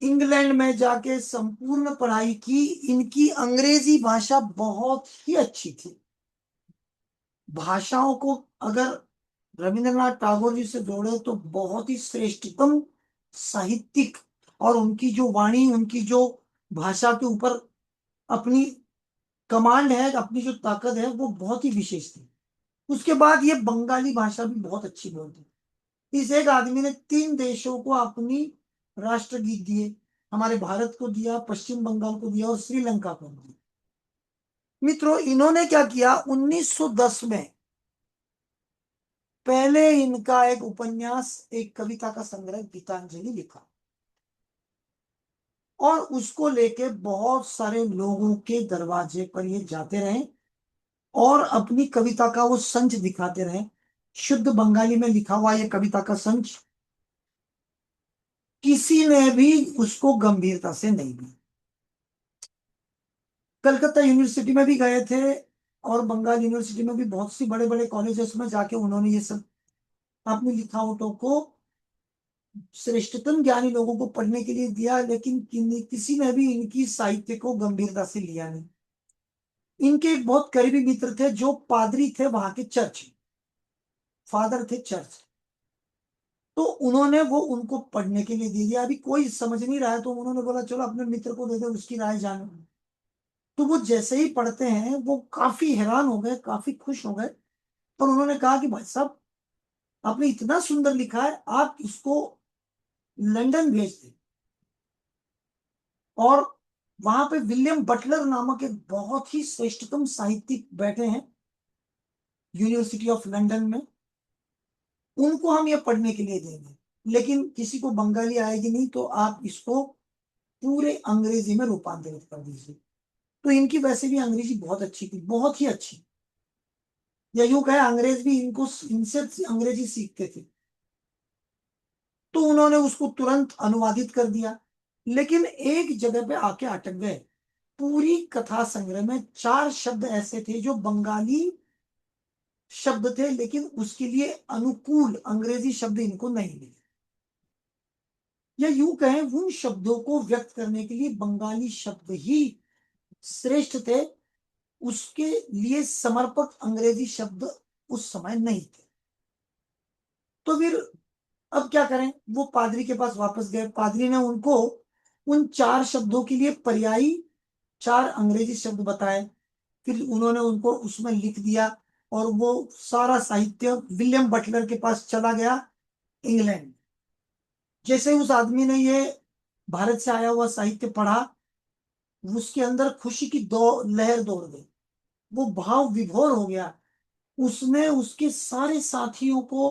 इंग्लैंड में जाके संपूर्ण पढ़ाई की। इनकी अंग्रेजी भाषा बहुत ही अच्छी थी। भाषाओं को अगर रविंद्रनाथ टैगोर जी से जोड़े तो बहुत ही श्रेष्ठतम साहित्यिक, और उनकी जो वाणी, उनकी जो भाषा के ऊपर अपनी कमांड है, अपनी जो ताकत है, वो बहुत ही विशेष थी। उसके बाद ये बंगाली भाषा भी बहुत अच्छी बोलते। इस एक आदमी ने 3 देशों को अपनी राष्ट्रगीत दिए। हमारे भारत को दिया, पश्चिम बंगाल को दिया, और श्रीलंका को दिया। मित्रों, इन्होंने क्या किया, 1910 में पहले इनका एक उपन्यास, एक कविता का संग्रह गीतांजलि लिखा, और उसको लेके बहुत सारे लोगों के दरवाजे पर ये जाते रहे और अपनी कविता का वो संच दिखाते रहे। शुद्ध बंगाली में लिखा हुआ ये कविता का संच, किसी ने भी उसको गंभीरता से नहीं लिया। कलकत्ता यूनिवर्सिटी में भी गए थे, और बंगाल यूनिवर्सिटी में भी बहुत सी बड़े बड़े कॉलेजेस में जाके उन्होंने ये सब अपनी लिखावटों को श्रेष्ठतम ज्ञानी लोगों को पढ़ने के लिए दिया। लेकिन किसी ने भी इनकी साहित्य को गंभीरता से लिया नहीं। इनके एक बहुत करीबी मित्र थे जो पादरी थे वहां के, चर्च फादर थे चर्च, तो उन्होंने वो उनको पढ़ने के लिए दे दिया। अभी कोई समझ नहीं रहा है तो उन्होंने बोला चलो अपने मित्र को दे दो, उसकी राय जानो। तो वो जैसे ही पढ़ते हैं वो काफी हैरान हो गए, काफी खुश हो गए, और उन्होंने कहा कि भाई साहब, आपने इतना सुंदर लिखा है, आप इसको लंदन भेज दें। और वहां पे विलियम बटलर नामक एक बहुत ही श्रेष्ठतम साहित्यिक बैठे हैं यूनिवर्सिटी ऑफ लंदन में, उनको हम ये पढ़ने के लिए देंगे, लेकिन किसी को बंगाली आएगी नहीं, तो आप इसको पूरे अंग्रेजी में रूपांतरित कर दीजिए। तो इनकी वैसे भी अंग्रेजी बहुत अच्छी थी, बहुत ही अच्छी, या यूं कहे अंग्रेज भी इनको, इनसे अंग्रेजी सीखते थे। तो उन्होंने उसको तुरंत अनुवादित कर दिया, लेकिन एक जगह पे आके अटक गए। पूरी कथा संग्रह में 4 शब्द ऐसे थे जो बंगाली शब्द थे, लेकिन उसके लिए अनुकूल अंग्रेजी शब्द इनको नहीं मिले, या यूं कहें उन शब्दों को व्यक्त करने के लिए बंगाली शब्द ही श्रेष्ठ थे। उसके लिए समर्पक अंग्रेजी शब्द उस समय नहीं थे। तो फिर अब क्या करें, वो पादरी के पास वापस गए। पादरी ने उनको उन 4 शब्दों के लिए पर्यायी 4 अंग्रेजी शब्द बताए। फिर उन्होंने उनको उसमें लिख दिया, और वो सारा साहित्य विलियम बटलर के पास चला गया इंग्लैंड। जैसे उस आदमी ने ये भारत से आया हुआ साहित्य पढ़ा, उसके अंदर खुशी की लहर दौड़ गई, वो भाव विभोर हो गया। उसने उसके सारे साथियों को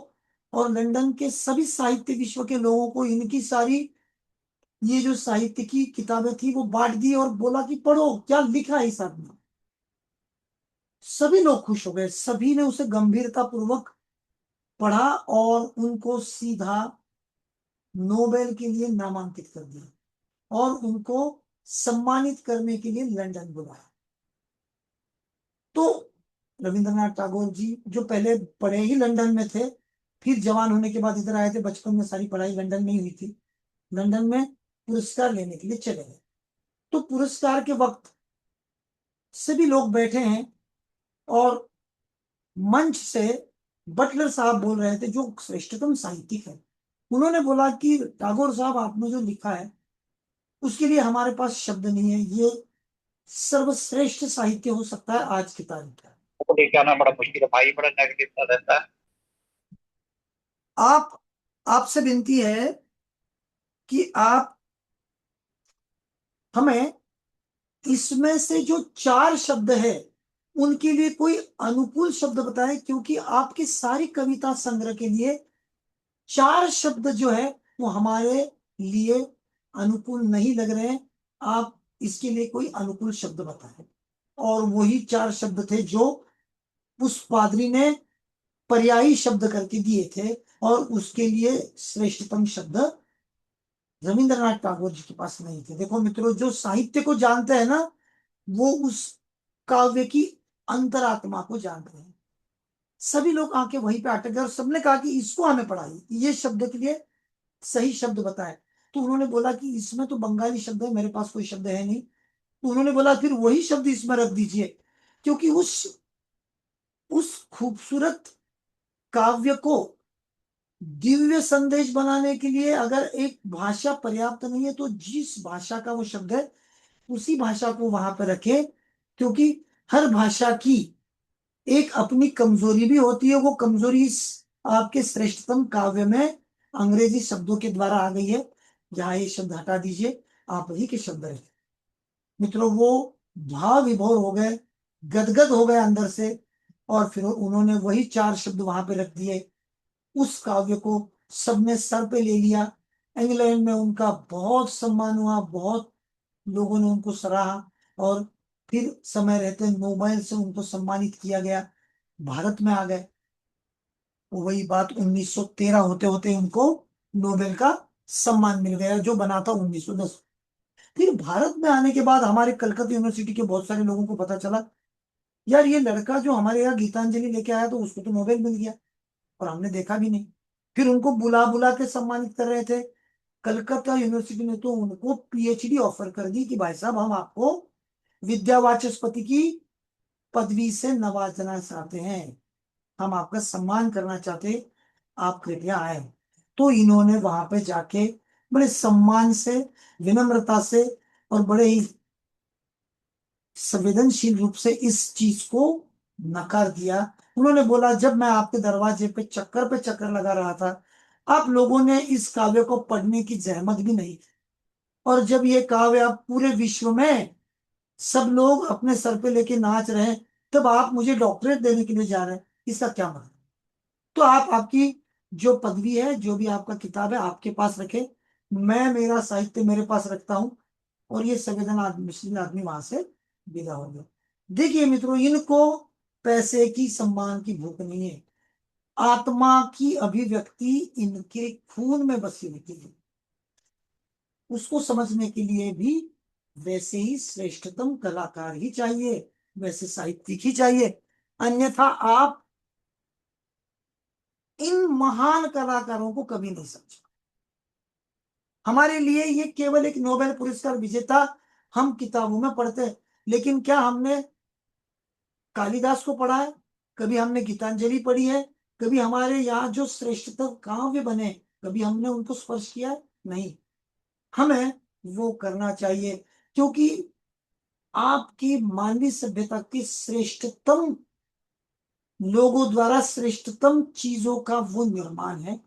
और लंदन के सभी साहित्य विश्व के लोगों को इनकी सारी ये जो साहित्य की किताबें थी वो बांट दी और बोला कि पढ़ो क्या लिखा है इस आदमी ने। सभी लोग खुश हो गए, सभी ने उसे गंभीरता पूर्वक पढ़ा और उनको सीधा नोबेल के लिए नामांकित कर दिया और उनको सम्मानित करने के लिए लंदन बुलाया। तो रविंद्रनाथ टैगोर जी जो पहले पढ़े ही लंदन में थे, फिर जवान होने के बाद इधर आए थे, बचपन में सारी पढ़ाई लंदन में ही हुई थी, लंदन में पुरस्कार लेने के लिए चले गए। तो पुरस्कार के वक्त सभी लोग बैठे हैं और मंच से बटलर साहब बोल रहे थे जो श्रेष्ठतम साहित्यिक है। उन्होंने बोला कि टैगोर साहब आपने जो लिखा है उसके लिए हमारे पास शब्द नहीं है, ये सर्वश्रेष्ठ साहित्य हो सकता है आज की तारीख का। को लेके आना बड़ा मुश्किल है भाई, बड़ा नेगेटिव सा रहता है। आप आपसे विनती है कि आप हमें इसमें से जो 4 शब्द है उनके लिए कोई अनुकूल शब्द बताएं, क्योंकि आपकी सारी कविता संग्रह के लिए 4 शब्द जो है वो हमारे लिए अनुकूल नहीं लग रहे हैं। आप इसके लिए कोई अनुकूल शब्द बताएं। और वही 4 शब्द थे जो उस पादरी ने पर्यायी शब्द करके दिए थे और उसके लिए श्रेष्ठतम शब्द रविंद्रनाथ टैगोर जी के पास नहीं थे। देखो मित्रों, जो साहित्य को जानते हैं ना वो उस काव्य की अंतरात्मा को जानते हैं। सभी लोग आके वहीं पे अटक गए और सबने कहा कि इसको हमें पढ़ाइए, ये शब्द के लिए सही शब्द बताए। तो उन्होंने बोला कि इसमें तो बंगाली शब्द है, मेरे पास कोई शब्द है नहीं। तो उन्होंने बोला फिर वही शब्द इसमें रख दीजिए, क्योंकि उस खूबसूरत काव्य को दिव्य संदेश बनाने के लिए अगर एक भाषा पर्याप्त नहीं है तो जिस भाषा का वो शब्द है उसी भाषा को वहां पर रखे, क्योंकि हर भाषा की एक अपनी कमजोरी भी होती है। वो कमजोरी इस आपके श्रेष्ठतम काव्य में अंग्रेजी शब्दों के द्वारा आ गई है। जहां ये शब्द हटा दीजिए, आप वही के शब्द रखें। मित्रों, वो भाव विभोर हो गए, गदगद हो गए अंदर से, और फिर उन्होंने वही 4 शब्द वहां पे रख दिए। उस काव्य को सबने सर पे ले लिया। इंग्लैंड में उनका बहुत सम्मान हुआ, बहुत लोगों ने उनको सराहा और फिर समय रहते नोबेल से उनको सम्मानित किया गया। भारत में आ गए, वही बात 1913 होते होते उनको नोबेल का सम्मान मिल गया जो बना था 1910। फिर भारत में आने के बाद हमारे कलकत्ता यूनिवर्सिटी के बहुत सारे लोगों को पता चला यार ये लड़का जो हमारे यहाँ गीतांजलि लेके आया तो उसको तो नोबेल मिल गया और हमने देखा भी नहीं। फिर उनको बुला बुला के सम्मानित कर रहे थे। कलकत्ता यूनिवर्सिटी ने तो उनको पीएचडी ऑफर कर दी कि भाई साहब हम आपको विद्या वाचस्पति की पदवी से नवाजना चाहते हैं, हम आपका सम्मान करना चाहते हैं, आप कृपया आए। तो इन्होंने वहां पे जाके बड़े सम्मान से, विनम्रता से और बड़े ही संवेदनशील रूप से इस चीज को नकार दिया। उन्होंने बोला जब मैं आपके दरवाजे पे चक्कर लगा रहा था आप लोगों ने इस काव्य को पढ़ने की जहमत भी नहीं की, और जब ये काव्य आप पूरे विश्व में सब लोग अपने सर पे लेके नाच रहे हैं तब आप मुझे डॉक्टरेट देने के लिए जा रहे हैं, इसका क्या मतलब? तो आप आपकी जो पदवी है, जो भी आपका किताब है आपके पास रखे, मैं मेरा साहित्य मेरे पास रखता हूं। और ये संवेदनशील आदमी वहां से विदा हो गया। देखिए मित्रों, इनको पैसे की, सम्मान की भूख नहीं है, आत्मा की अभिव्यक्ति इनके खून में बसी हुई है। उसको समझने के लिए भी वैसे ही श्रेष्ठतम कलाकार ही चाहिए, वैसे साहित्यिक ही चाहिए, अन्यथा आप इन महान कलाकारों को कभी नहीं समझ। हमारे लिए ये केवल एक नोबेल पुरस्कार विजेता हम किताबों में पढ़ते हैं, लेकिन क्या हमने कालिदास को पढ़ा है? कभी हमने गीतांजलि पढ़ी है? कभी हमारे यहाँ जो श्रेष्ठतम काव्य बने कभी हमने उनको स्पर्श किया है? नहीं। हमें वो करना चाहिए, क्योंकि आपकी मानवीय सभ्यता की श्रेष्ठतम लोगों द्वारा श्रेष्ठतम चीजों का वो निर्माण है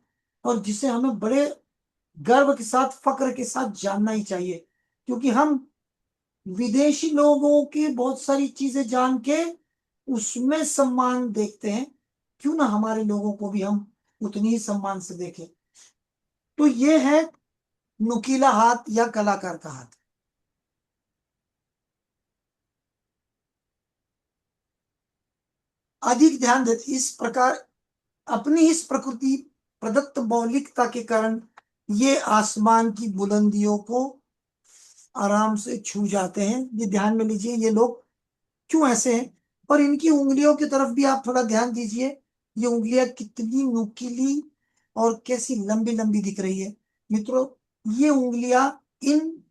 और जिसे हमें बड़े गर्व के साथ, फक्र के साथ जानना ही चाहिए, क्योंकि हम विदेशी लोगों की बहुत सारी चीजें जान के उसमें सम्मान देखते हैं, क्यों ना हमारे लोगों को भी हम उतनी ही सम्मान से देखें। तो ये है नुकीला हाथ या कलाकार का हाथ। अधिक ध्यान देते इस प्रकार अपनी इस प्रकृति प्रदत्त मौलिकता के कारण ये आसमान की बुलंदियों को आराम से छू जाते हैं। ये ध्यान में लीजिए, ये लोग क्यों ऐसे हैं। और इनकी उंगलियों की तरफ भी आप थोड़ा ध्यान दीजिए, ये उंगलियां कितनी नुकीली और कैसी लंबी लंबी दिख रही है। मित्रों, ये उंगलियां इन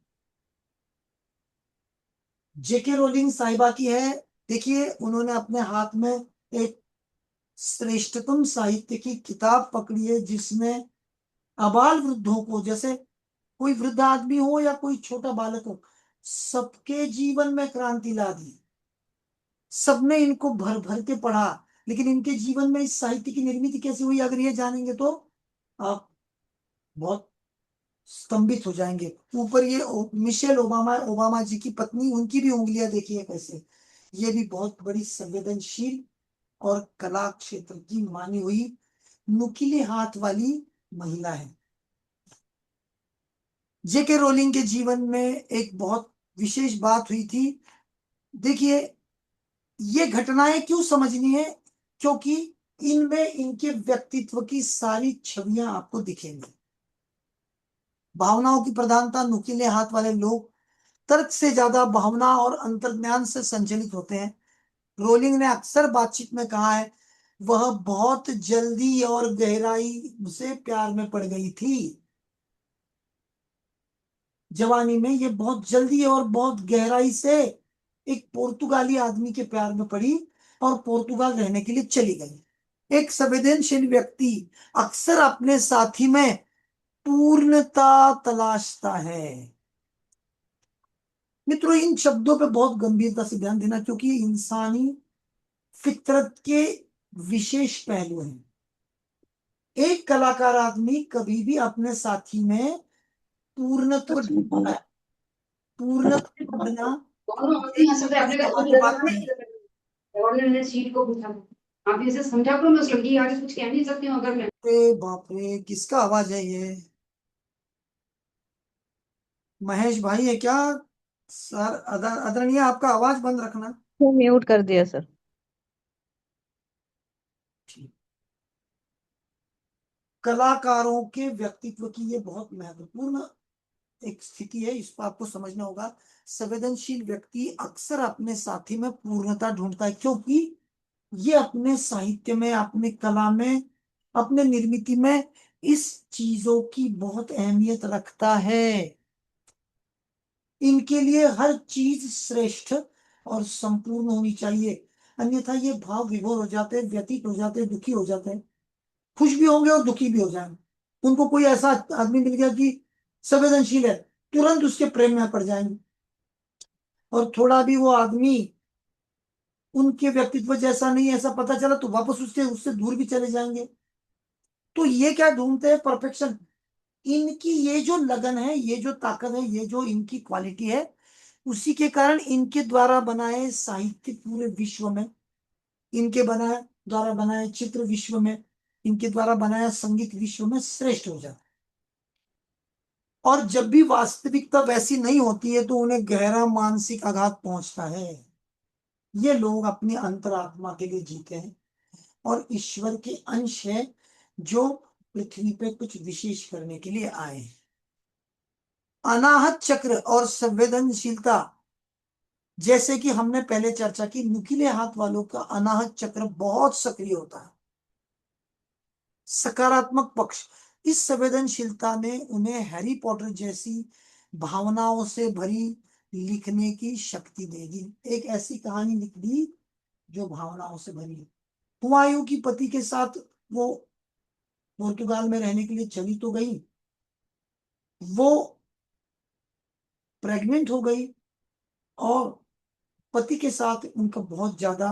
जेके रोलिंग साहिबा की है। देखिए, उन्होंने अपने हाथ में एक श्रेष्ठतम साहित्य की किताब पकड़ी है, जिसमें अबाल वृद्धों को, जैसे कोई वृद्ध आदमी हो या कोई छोटा बालक हो, सबके जीवन में क्रांति ला दी। सबने इनको भर भर के पढ़ा, लेकिन इनके जीवन में इस साहित्य की निर्मित कैसे हुई, अगर ये जानेंगे तो आप बहुत स्तंभित हो जाएंगे। ऊपर ये मिशेल ओबामा, ओबामा जी की पत्नी, उनकी भी उंगलियां देखिए कैसे, ये भी बहुत बड़ी संवेदनशील और कला क्षेत्र की मानी हुई नुकीले हाथ वाली महिला है। जेके रोलिंग के जीवन में एक बहुत विशेष बात हुई थी। देखिए, ये घटनाएं क्यों समझनी है, क्योंकि इनमें इनके व्यक्तित्व की सारी छवियां आपको दिखेंगी। भावनाओं की प्रधानता, नुकीले हाथ वाले लोग तर्क से ज्यादा भावना और अंतर्ज्ञान से संचालित होते हैं। रोलिंग ने अक्सर बातचीत में कहा है, वह बहुत जल्दी और गहराई से प्यार में पड़ गई थी। जवानी में ये बहुत जल्दी और बहुत गहराई से एक पुर्तगाली आदमी के प्यार में पड़ी और पुर्तगाल रहने के लिए चली गई। एक संवेदनशील व्यक्ति अक्सर अपने साथी में पूर्णता तलाशता है। मित्रों, इन शब्दों पे बहुत गंभीरता से ध्यान देना, क्योंकि ये इंसानी फितरत के विशेष पहलू हैं। एक कलाकार आदमी कभी भी अपने साथी में पूर्णत्व ढूंढता है। पूर्णत्व ढूंढना एक बड़ी सामान्य बात नहीं है। ऑनलाइन सीट को पूछा आप इसे समझा करो, मैं उस लड़की आगे कुछ कह नहीं सकती हूँ अगर मैं। अरे बाप रे, किसका आवाज है ये? महेश भाई है क्या? सर आदरणीय, आपका आवाज बंद रखना। वो म्यूट कर दिया सर। कलाकारों के व्यक्तित्व की ये बहुत महत्वपूर्ण एक स्थिति है, इसको आपको समझना होगा। संवेदनशील व्यक्ति अक्सर अपने साथी में पूर्णता ढूंढता है, क्योंकि ये अपने साहित्य में, अपनी कला में, अपने निर्मित में इस चीजों की बहुत अहमियत रखता है। इनके लिए हर चीज श्रेष्ठ और संपूर्ण होनी चाहिए, अन्यथा ये भाव विभोर हो जाते हैं, व्यतीत हो जाते हैं, दुखी हो जाते हैं। खुश भी होंगे और दुखी भी हो जाएंगे। उनको कोई ऐसा आदमी मिल गया कि संवेदनशील है, तुरंत उसके प्रेम में पड़ जाएंगे। और थोड़ा भी वो आदमी उनके व्यक्तित्व जैसा नहीं, ऐसा पता चला तो वापस उससे उससे दूर भी चले जाएंगे। तो ये क्या ढूंढते हैं? परफेक्शन। इनकी ये जो लगन है, ये जो ताकत है, ये जो इनकी क्वालिटी है, उसी के कारण इनके द्वारा बनाए साहित्य पूरे विश्व में, इनके द्वारा बनाए चित्र विश्व में, इनके द्वारा बनाया संगीत विश्व में श्रेष्ठ हो जाता है। और जब भी वास्तविकता वैसी नहीं होती है तो उन्हें गहरा मानसिक आघात पहुंचता है। ये लोग अपनी अंतरात्मा के लिए जीते हैं और ईश्वर के अंश है, जो पृथ्वी पे कुछ विशेष करने के लिए आए हैं। अनाहत चक्र और संवेदनशीलता, जैसे कि हमने पहले चर्चा की, नुकीले हाथ वालों का अनाहत चक्र बहुत सक्रिय होता है। सकारात्मक पक्ष, इस संवेदनशीलता ने उन्हें हैरी पॉटर जैसी भावनाओं से भरी लिखने की शक्ति देगी। एक ऐसी कहानी लिख दी जो भावनाओं से भरी है। हुमायूं की पति के साथ वो पुर्तगाल में रहने के लिए चली तो गई, वो प्रेग्नेंट हो गई और पति के साथ उनका बहुत ज्यादा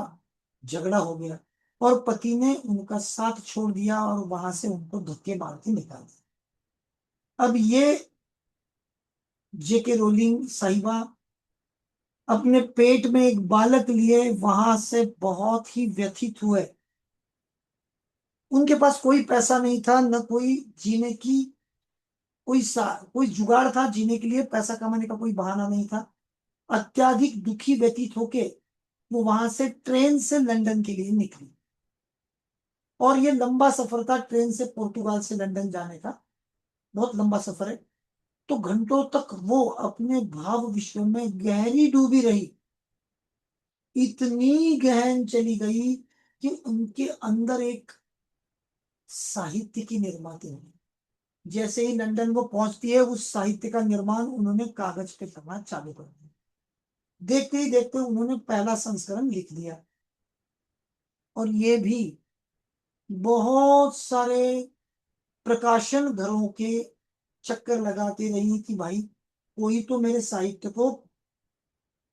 झगड़ा हो गया और पति ने उनका साथ छोड़ दिया और वहां से उनको धक्के मार के निकाल दिया। अब ये जेके रोलिंग साहिबा अपने पेट में एक बालक लिए वहां से बहुत ही व्यथित हुए। उनके पास कोई पैसा नहीं था, न कोई जीने की कोई जुगाड़ था, जीने के लिए पैसा कमाने का कोई बहाना नहीं था। अत्यधिक दुखी व्यतीत होके वो वहां से ट्रेन से लंदन के लिए निकली, और ये लंबा सफर था ट्रेन से पुर्तगाल से लंदन जाने का, बहुत लंबा सफर है। तो घंटों तक वो अपने भाव विश्व में गहरी डूबी रही, इतनी गहन चली गई कि उनके अंदर एक साहित्य की निर्माती हुई। जैसे ही लंदन वो पहुंचती है, उस साहित्य का निर्माण उन्होंने कागज पे करना चालू कर दिया। देखते ही देखते उन्होंने पहला संस्करण लिख दिया, और ये भी बहुत सारे प्रकाशन घरों के चक्कर लगाती रही कि भाई कोई तो मेरे साहित्य को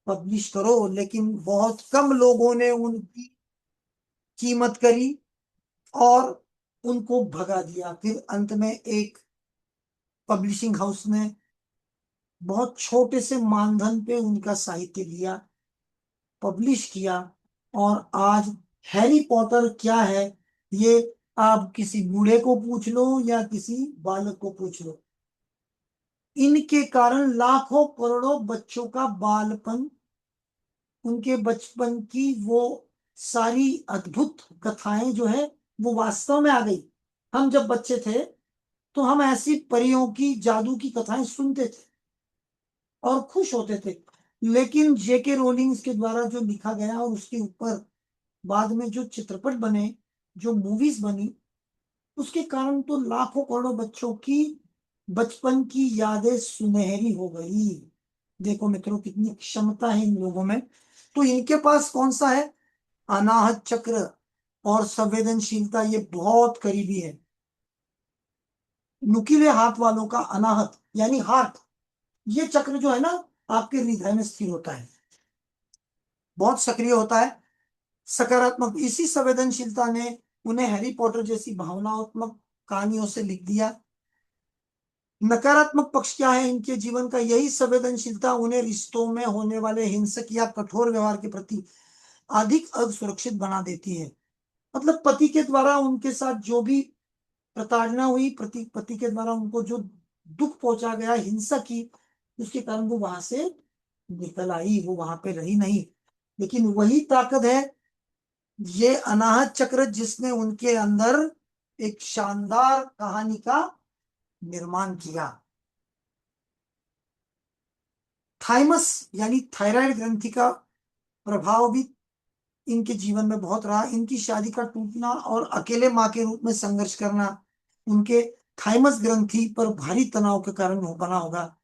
पब्लिश करो, लेकिन बहुत कम लोगों ने उनकी कीमत करी और उनको भगा दिया। फिर अंत में एक पब्लिशिंग हाउस ने बहुत छोटे से मानधन पे उनका साहित्य लिया, पब्लिश किया, और आज हैरी पॉटर क्या है, ये आप किसी बूढ़े को पूछ लो या किसी बालक को पूछ लो, इनके कारण लाखों करोड़ों बच्चों का बालपन, उनके बचपन की वो सारी अद्भुत कथाएं जो है वो वास्तव में आ गई। हम जब बच्चे थे तो हम ऐसी परियों की, जादू की कथाएं सुनते थे और खुश होते थे, लेकिन जेके रोलिंग्स के द्वारा जो लिखा गया और उसके ऊपर बाद में जो चित्रपट बने, जो मूवीज बनी, उसके कारण तो लाखों करोड़ों बच्चों की बचपन की यादें सुनहरी हो गई। देखो मित्रों, कितनी क्षमता है इन लोगों में। तो इनके पास कौन सा है? अनाहत चक्र और संवेदनशीलता, ये बहुत करीबी है। नुकीले हाथ वालों का अनाहत यानी हार्ट, ये चक्र जो है ना आपके हृदय में स्थिर होता है, बहुत सक्रिय होता है, सकारात्मक। इसी संवेदनशीलता ने उन्हें हैरी पॉटर जैसी भावनात्मक कहानियों से लिख दिया। नकारात्मक पक्ष क्या है इनके जीवन का? यही संवेदनशीलता उन्हें रिश्तों में होने वाले हिंसक या कठोर व्यवहार के प्रति अधिक असुरक्षित बना देती है। मतलब पति के द्वारा उनके साथ जो भी प्रताड़ना हुई, पति के द्वारा उनको जो दुख पहुंचा गया, हिंसा की, उसके कारण वो वहां से निकल आई, वो वहां पे रही नहीं। लेकिन वही ताकत है, ये अनाहत चक्र, जिसने उनके अंदर एक शानदार कहानी का निर्माण किया। थाइमस यानी थायराइड ग्रंथि का प्रभाव भी इनके जीवन में बहुत रहा। इनकी शादी का टूटना और अकेले मां के रूप में संघर्ष करना उनके थाइमस ग्रंथि पर भारी तनाव के कारण बना होगा,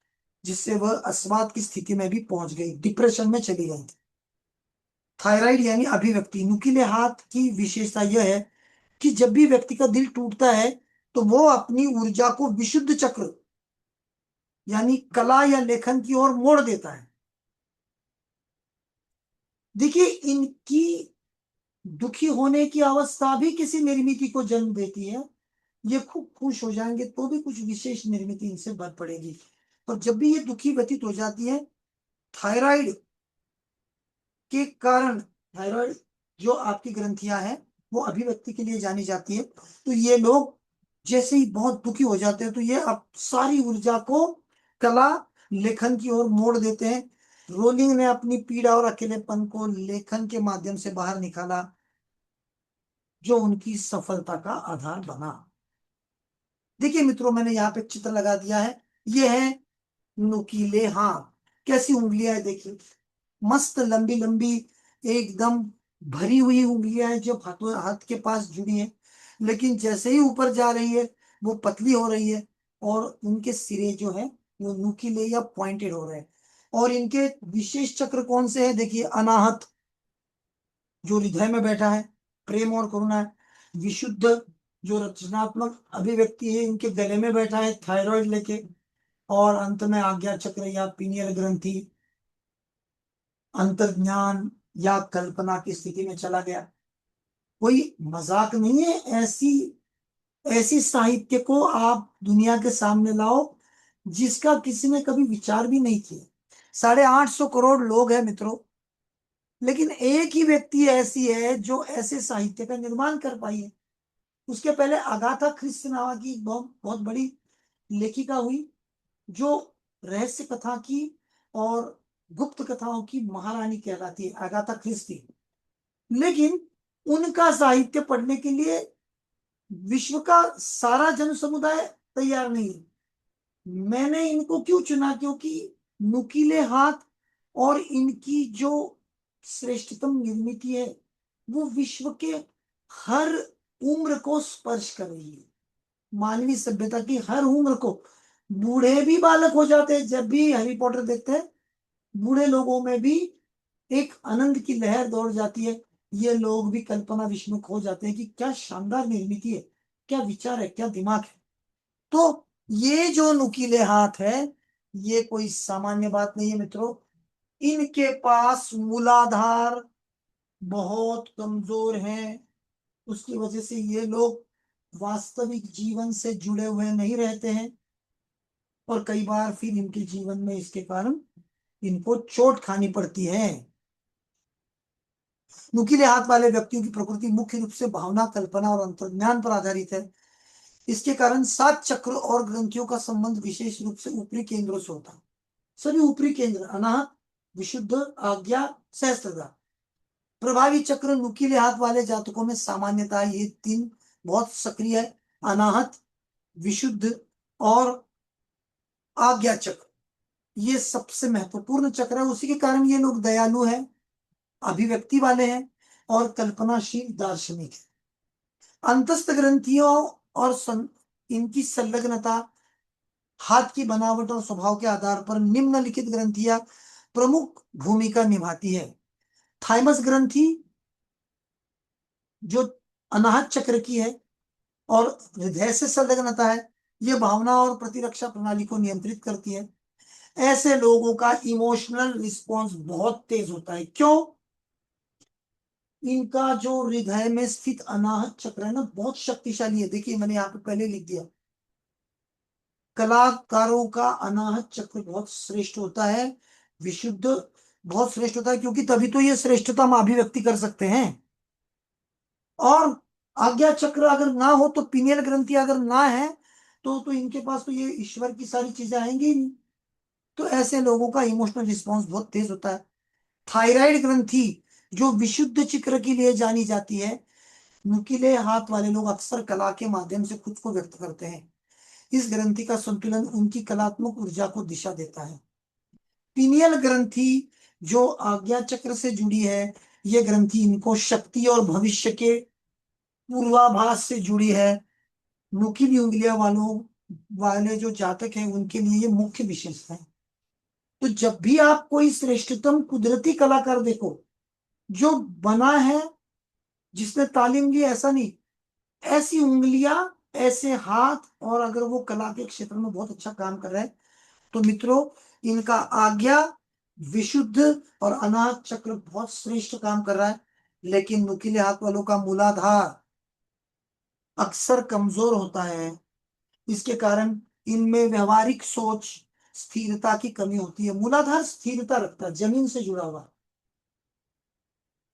जिससे वह अस्वाद की स्थिति में भी पहुंच गई, डिप्रेशन में चली गई। थायराइड यानी अभिव्यक्ति, नुकीले हाथ की विशेषता यह है कि जब भी व्यक्ति का दिल टूटता है तो वो अपनी ऊर्जा को विशुद्ध चक्र यानी कला या लेखन की ओर मोड़ देता है। देखिए, इनकी दुखी होने की अवस्था भी किसी निर्मित को जन्म देती है। ये खूब खुश हो जाएंगे तो भी कुछ विशेष निर्मित इनसे भर पड़ेगी। और जब भी ये दुखी व्यतीत हो जाती है, थायराइड के कारण, थायराइड जो आपकी ग्रंथियां हैं वो अभिव्यक्ति के लिए जानी जाती है, तो ये लोग जैसे ही बहुत दुखी हो जाते हैं तो ये अब सारी ऊर्जा को कला लेखन की ओर मोड़ देते हैं। रोलिंग ने अपनी पीड़ा और अकेलेपन को लेखन के माध्यम से बाहर निकाला, जो उनकी सफलता का आधार बना। देखिए मित्रों, मैंने यहाँ पे चित्र लगा दिया है, ये है नुकीले हाथ। कैसी उंगलियां है देखिए, मस्त लंबी लंबी एकदम भरी हुई उंगलियां हैं जो हाथों हाथ के पास जुड़ी है, लेकिन जैसे ही ऊपर जा रही है वो पतली हो रही है, और उनके सिरे जो है वो नुकीले या पॉइंटेड हो रहे हैं। और इनके विशेष चक्र कौन से हैं? देखिए, अनाहत जो हृदय में बैठा है, प्रेम और करुणा है। विशुद्ध जो रचनात्मक अभिव्यक्ति है, इनके गले में बैठा है थायराइड लेके। और अंत में आज्ञा चक्र या पीनियल ग्रंथि अंतर्ज्ञान या कल्पना की स्थिति में चला गया। कोई मजाक नहीं है, ऐसी साहित्य को आप दुनिया के सामने लाओ जिसका किसी ने कभी विचार भी नहीं किया। 850 करोड़ लोग हैं मित्रों, लेकिन एक ही व्यक्ति ऐसी है जो ऐसे साहित्य का निर्माण कर पाई है। उसके पहले अगाथा क्रिस्टी नाम की एक बहुत बहुत बड़ी लेखिका हुई, जो रहस्य कथा की और गुप्त कथाओं की महारानी कहलाती है, अगाथा क्रिस्टी। लेकिन उनका साहित्य पढ़ने के लिए विश्व का सारा जन समुदाय तैयार नहीं है। मैंने इनको क्यों चुना? क्योंकि नुकीले हाथ और इनकी जो श्रेष्ठतम निर्मित है वो विश्व के हर उम्र को स्पर्श कर रही है। मानवीय सभ्यता की हर उम्र को, बूढ़े भी बालक हो जाते हैं जब भी हैरी पॉटर देखते हैं। बूढ़े लोगों में भी एक आनंद की लहर दौड़ जाती है। ये लोग भी कल्पना विस्मुख हो जाते हैं कि क्या शानदार निर्मित है, क्या विचार है, क्या दिमाग है। तो ये जो नुकीले हाथ है, ये कोई सामान्य बात नहीं है मित्रों। इनके पास मूलाधार बहुत कमजोर है। उसकी वजह से ये लोग वास्तविक जीवन से जुड़े हुए नहीं रहते हैं, और कई बार फिर इनके जीवन में इसके कारण इनको चोट खानी पड़ती है। नुकीले हाथ वाले व्यक्तियों की प्रकृति मुख्य रूप से भावना, कल्पना और अंतर्ज्ञान पर आधारित है। इसके कारण 7 चक्र और ग्रंथियों का संबंध विशेष रूप से ऊपरी केंद्रों से होता है। सभी ऊपरी केंद्र अनाहत, विशुद्ध, आज्ञा, सहस्त्रधार। प्रभावी चक्र नुकीले हाथ वाले जातकों में सामान्यतः ये 3 बहुत सक्रिय है, अनाहत, विशुद्ध और आज्ञा चक्र। ये सबसे महत्वपूर्ण चक्र है। उसी के कारण ये लोग दयालु हैं, अभिव्यक्ति वाले हैं और कल्पनाशील दार्शनिक है। अंतस्थ ग्रंथियों और इनकी संलग्नता, हाथ की बनावट और स्वभाव के आधार पर निम्नलिखित ग्रंथियां प्रमुख भूमिका निभाती है। थाइमस ग्रंथि जो अनाहत चक्र की है और हृदय से संलग्नता है, यह भावना और प्रतिरक्षा प्रणाली को नियंत्रित करती है। ऐसे लोगों का इमोशनल रिस्पॉन्स बहुत तेज होता है। क्यों? इनका जो हृदय में स्थित अनाहत चक्र है ना, बहुत शक्तिशाली है। देखिए मैंने यहाँ पे पहले लिख दिया, कलाकारों का अनाहत चक्र बहुत श्रेष्ठ होता है, विशुद्ध बहुत श्रेष्ठ होता है, क्योंकि तभी तो ये श्रेष्ठता में अभिव्यक्ति कर सकते हैं। और आज्ञा चक्र अगर ना हो, तो पीनियल ग्रंथि अगर ना है तो इनके पास तो ये ईश्वर की सारी चीजें आएंगी ही नहीं। तो ऐसे लोगों का इमोशनल रिस्पॉन्स बहुत तेज होता है। थायराइड ग्रंथि जो विशुद्ध चक्र के लिए जानी जाती है, नुकीले हाथ वाले लोग अक्सर कला के माध्यम से खुद को व्यक्त करते हैं। इस ग्रंथि का संतुलन उनकी कलात्मक ऊर्जा को दिशा देता है। पीनियल ग्रंथि जो आज्ञा चक्र से जुड़ी है, यह ग्रंथि इनको शक्ति और भविष्य के पूर्वाभास से जुड़ी है। नुकीली उंगलियां वाले जो जातक हैं उनके लिए ये मुख्य विशेषता है। तो जब भी आप कोई श्रेष्ठतम कुदरती कलाकार देखो जो बना है, जिसने तालीम ली, ऐसा नहीं, ऐसी उंगलियां, ऐसे हाथ, और अगर वो कला के क्षेत्र में बहुत अच्छा काम कर रहा है, तो मित्रों इनका आज्ञा, विशुद्ध और अनाहत चक्र बहुत श्रेष्ठ काम कर रहा है। लेकिन नुकीले हाथ वालों का मूलाधार अक्सर कमजोर होता है। इसके कारण इनमें व्यवहारिक सोच, स्थिरता की कमी होती है। मूलाधार स्थिरता रखता है, जमीन से जुड़ा हुआ।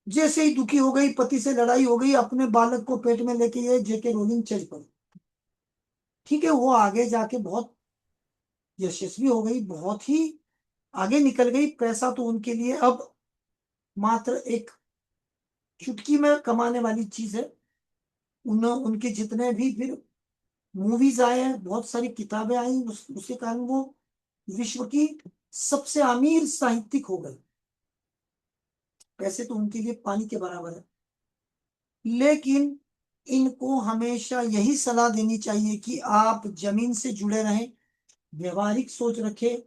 जैसे ही दुखी हो गई, पति से लड़ाई हो गई, अपने बालक को पेट में लेके ये जेके रोलिंग चल पड़ी, ठीक है, वो आगे जाके बहुत यशस्वी हो गई, बहुत ही आगे निकल गई। पैसा तो उनके लिए अब मात्र एक चुटकी में कमाने वाली चीज है। उनके जितने भी फिर मूवीज आए हैं, बहुत सारी किताबें आई, उसके कारण वो विश्व की सबसे अमीर साहित्यिक हो गए। पैसे तो उनके लिए पानी के बराबर है। लेकिन इनको हमेशा यही सलाह देनी चाहिए कि आप जमीन से जुड़े रहें, व्यवहारिक सोच रखें,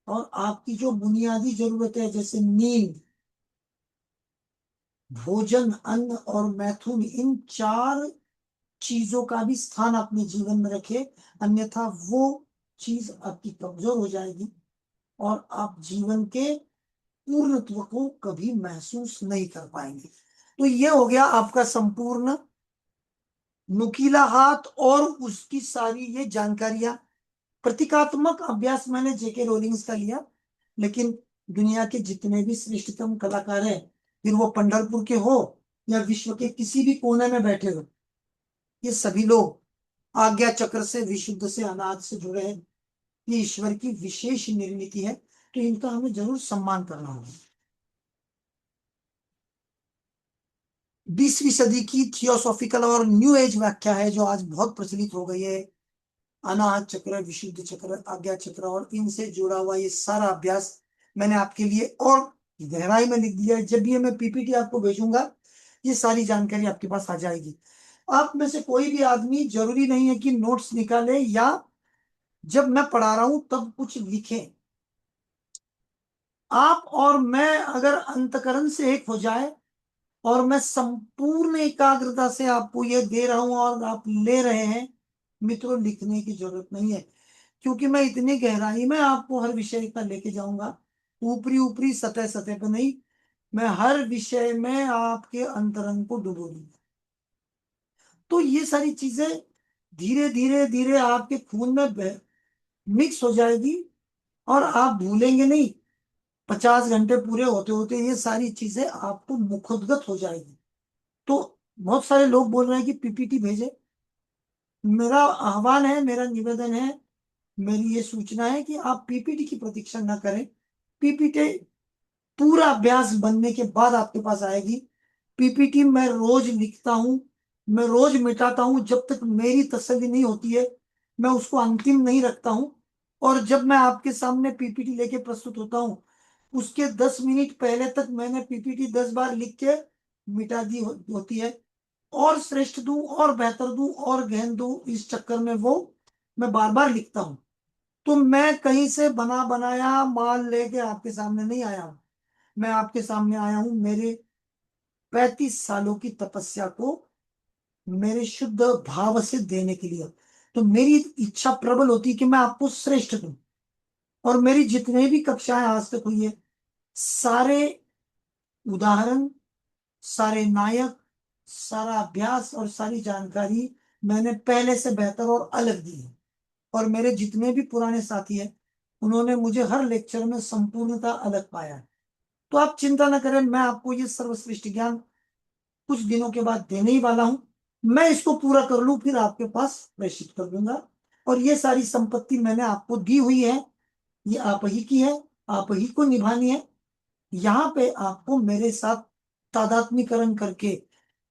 और आपकी जो बुनियादी जरूरत है, जैसे नींद, भोजन, अन्न और मैथुन, इन 4 चीजों का भी स्थान अपने जीवन में रखें। अन्यथा वो चीज आपकी कमजोर हो जाएगी और आप जीवन के पूर्णत्व को कभी महसूस नहीं कर पाएंगे। तो ये हो गया आपका संपूर्ण नुकीला हाथ और उसकी सारी ये जानकारियां। प्रतीकात्मक अभ्यास मैंने जेके रोलिंग्स का लिया, लेकिन दुनिया के जितने भी श्रेष्ठतम कलाकार हैं, फिर वो पंढरपुर के हो या विश्व के किसी भी कोने में बैठे हो, ये सभी लोग आज्ञा चक्र से, विशुद्ध से, अनाथ से जुड़े हैं। ये ईश्वर की विशेष निर्मित है, तो इनका हमें जरूर सम्मान करना होगा। 20वीं सदी की थियोसॉफिकल और न्यू एज व्याख्या है जो आज बहुत प्रचलित हो गई है। अनाहत चक्र, विशुद्ध चक्र, आज्ञा चक्र और इनसे जुड़ा हुआ ये सारा अभ्यास मैंने आपके लिए और गहराई में लिख दिया है। जब भी मैं पीपीटी आपको भेजूंगा, ये सारी जानकारी आपके पास आ जाएगी। आप में से कोई भी आदमी जरूरी नहीं है कि नोट्स निकाले या जब मैं पढ़ा रहा हूं तब कुछ लिखे। आप और मैं अगर अंतकरण से एक हो जाए और मैं संपूर्ण एकाग्रता से आपको ये दे रहा हूं और आप ले रहे हैं, मित्रों, लिखने की जरूरत नहीं है, क्योंकि मैं इतनी गहराई में आपको हर विषय का लेके जाऊंगा। ऊपरी ऊपरी सतह सतह पर नहीं, मैं हर विषय में आपके अंतरंग को डुबोऊंगा। तो ये सारी चीजें धीरे धीरे धीरे आपके खून में मिक्स हो जाएगी और आप भूलेंगे नहीं। 50 घंटे पूरे होते होते ये सारी चीजें आपको मुखोद्गत हो जाएगी। तो बहुत सारे लोग बोल रहे हैं कि पीपीटी भेजे। मेरा आह्वान है, मेरा निवेदन है, मेरी ये सूचना है कि आप पीपीटी की प्रतीक्षा न करें। पीपीटी पूरा अभ्यास बनने के बाद आपके पास आएगी। पीपीटी मैं रोज लिखता हूं, मैं रोज मिटाता हूं, जब तक मेरी तसल्ली नहीं होती है मैं उसको अंतिम नहीं रखता हूं। और जब मैं आपके सामने पीपीटी लेके प्रस्तुत होता हूं, उसके 10 मिनट पहले तक मैंने पीपीटी 10 बार लिख के मिटा दी होती है। और श्रेष्ठ दूं और बेहतर दूं और गहन दूं, इस चक्कर में वो मैं बार बार लिखता हूं। तो मैं कहीं से बना बनाया माल लेके आपके सामने नहीं आया हूं। मैं आपके सामने आया हूं मेरे 35 सालों की तपस्या को मेरे शुद्ध भाव से देने के लिए। तो मेरी इच्छा प्रबल होती है कि मैं आपको श्रेष्ठ दूं। और मेरी जितने भी कक्षाएं आज तक हुई है, सारे उदाहरण, सारे नायक, सारा अभ्यास और सारी जानकारी मैंने पहले से बेहतर और अलग दी है। और मेरे जितने भी पुराने साथी हैं, उन्होंने मुझे हर लेक्चर में संपूर्णता अलग पाया है। तो आप चिंता न करें, मैं आपको ये सर्वश्रेष्ठ ज्ञान कुछ दिनों के बाद देने ही वाला हूं। मैं इसको पूरा कर लूं, फिर आपके पास प्रेषित कर दूंगा। और ये सारी संपत्ति मैंने आपको दी हुई है, ये आप ही की है, आप ही को निभानी है। यहाँ पे आपको मेरे साथ तादात्म्यकरण करके,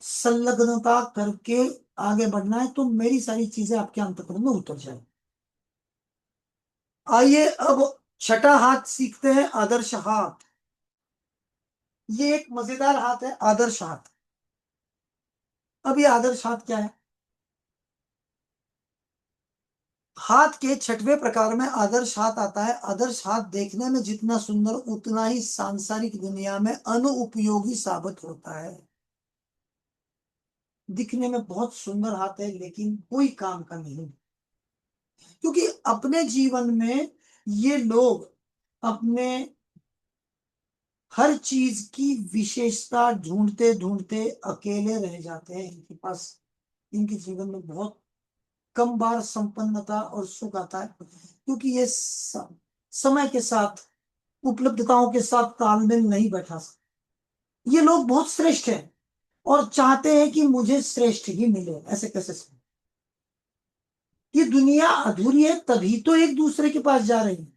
संलग्नता करके आगे बढ़ना है, तो मेरी सारी चीजें आपके अंतःकरण में उतर जाए। आइए अब छठा हाथ सीखते हैं, आदर्श हाथ। ये एक मजेदार हाथ है, आदर्श हाथ। अब ये आदर्श हाथ क्या है? हाथ के छठवें प्रकार में आदर्श हाथ आता है। आदर्श हाथ देखने में जितना सुंदर, उतना ही सांसारिक दुनिया में अनुपयोगी साबित होता है। दिखने में बहुत सुंदर हाथ है, लेकिन कोई काम का नहीं, क्योंकि अपने जीवन में ये लोग अपने हर चीज की विशेषता ढूंढते ढूंढते अकेले रह जाते हैं। इनके पास, इनके जीवन में बहुत कम बार संपन्नता और सुख आता है, क्योंकि ये समय के साथ, उपलब्धताओं के साथ तालमेल नहीं बैठा सकते। ये लोग बहुत श्रेष्ठ हैं और चाहते हैं कि मुझे श्रेष्ठ ही मिले। ऐसे कैसे? ये दुनिया अधूरी है तभी तो एक दूसरे के पास जा रही है।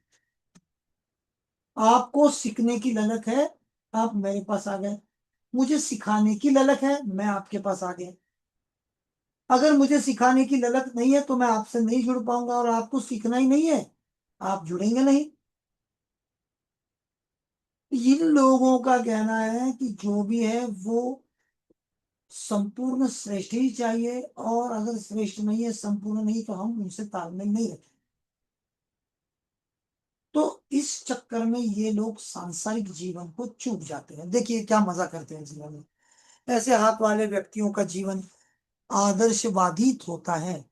आपको सीखने की ललक है, आप मेरे पास आ गए। मुझे सिखाने की ललक है, मैं आपके पास आ गया। अगर मुझे सिखाने की ललक नहीं है तो मैं आपसे नहीं जुड़ पाऊंगा, और आपको सीखना ही नहीं है, आप जुड़ेंगे नहीं। इन लोगों का कहना है कि जो भी है वो संपूर्ण श्रेष्ठ ही चाहिए, और अगर श्रेष्ठ नहीं है, संपूर्ण नहीं, तो हम उनसे तालमेल नहीं रखें। तो इस चक्कर में ये लोग सांसारिक जीवन को चूक जाते हैं। देखिए क्या मजा करते हैं जीवन में। ऐसे हाथ वाले व्यक्तियों का जीवन आदर्शवादित होता है।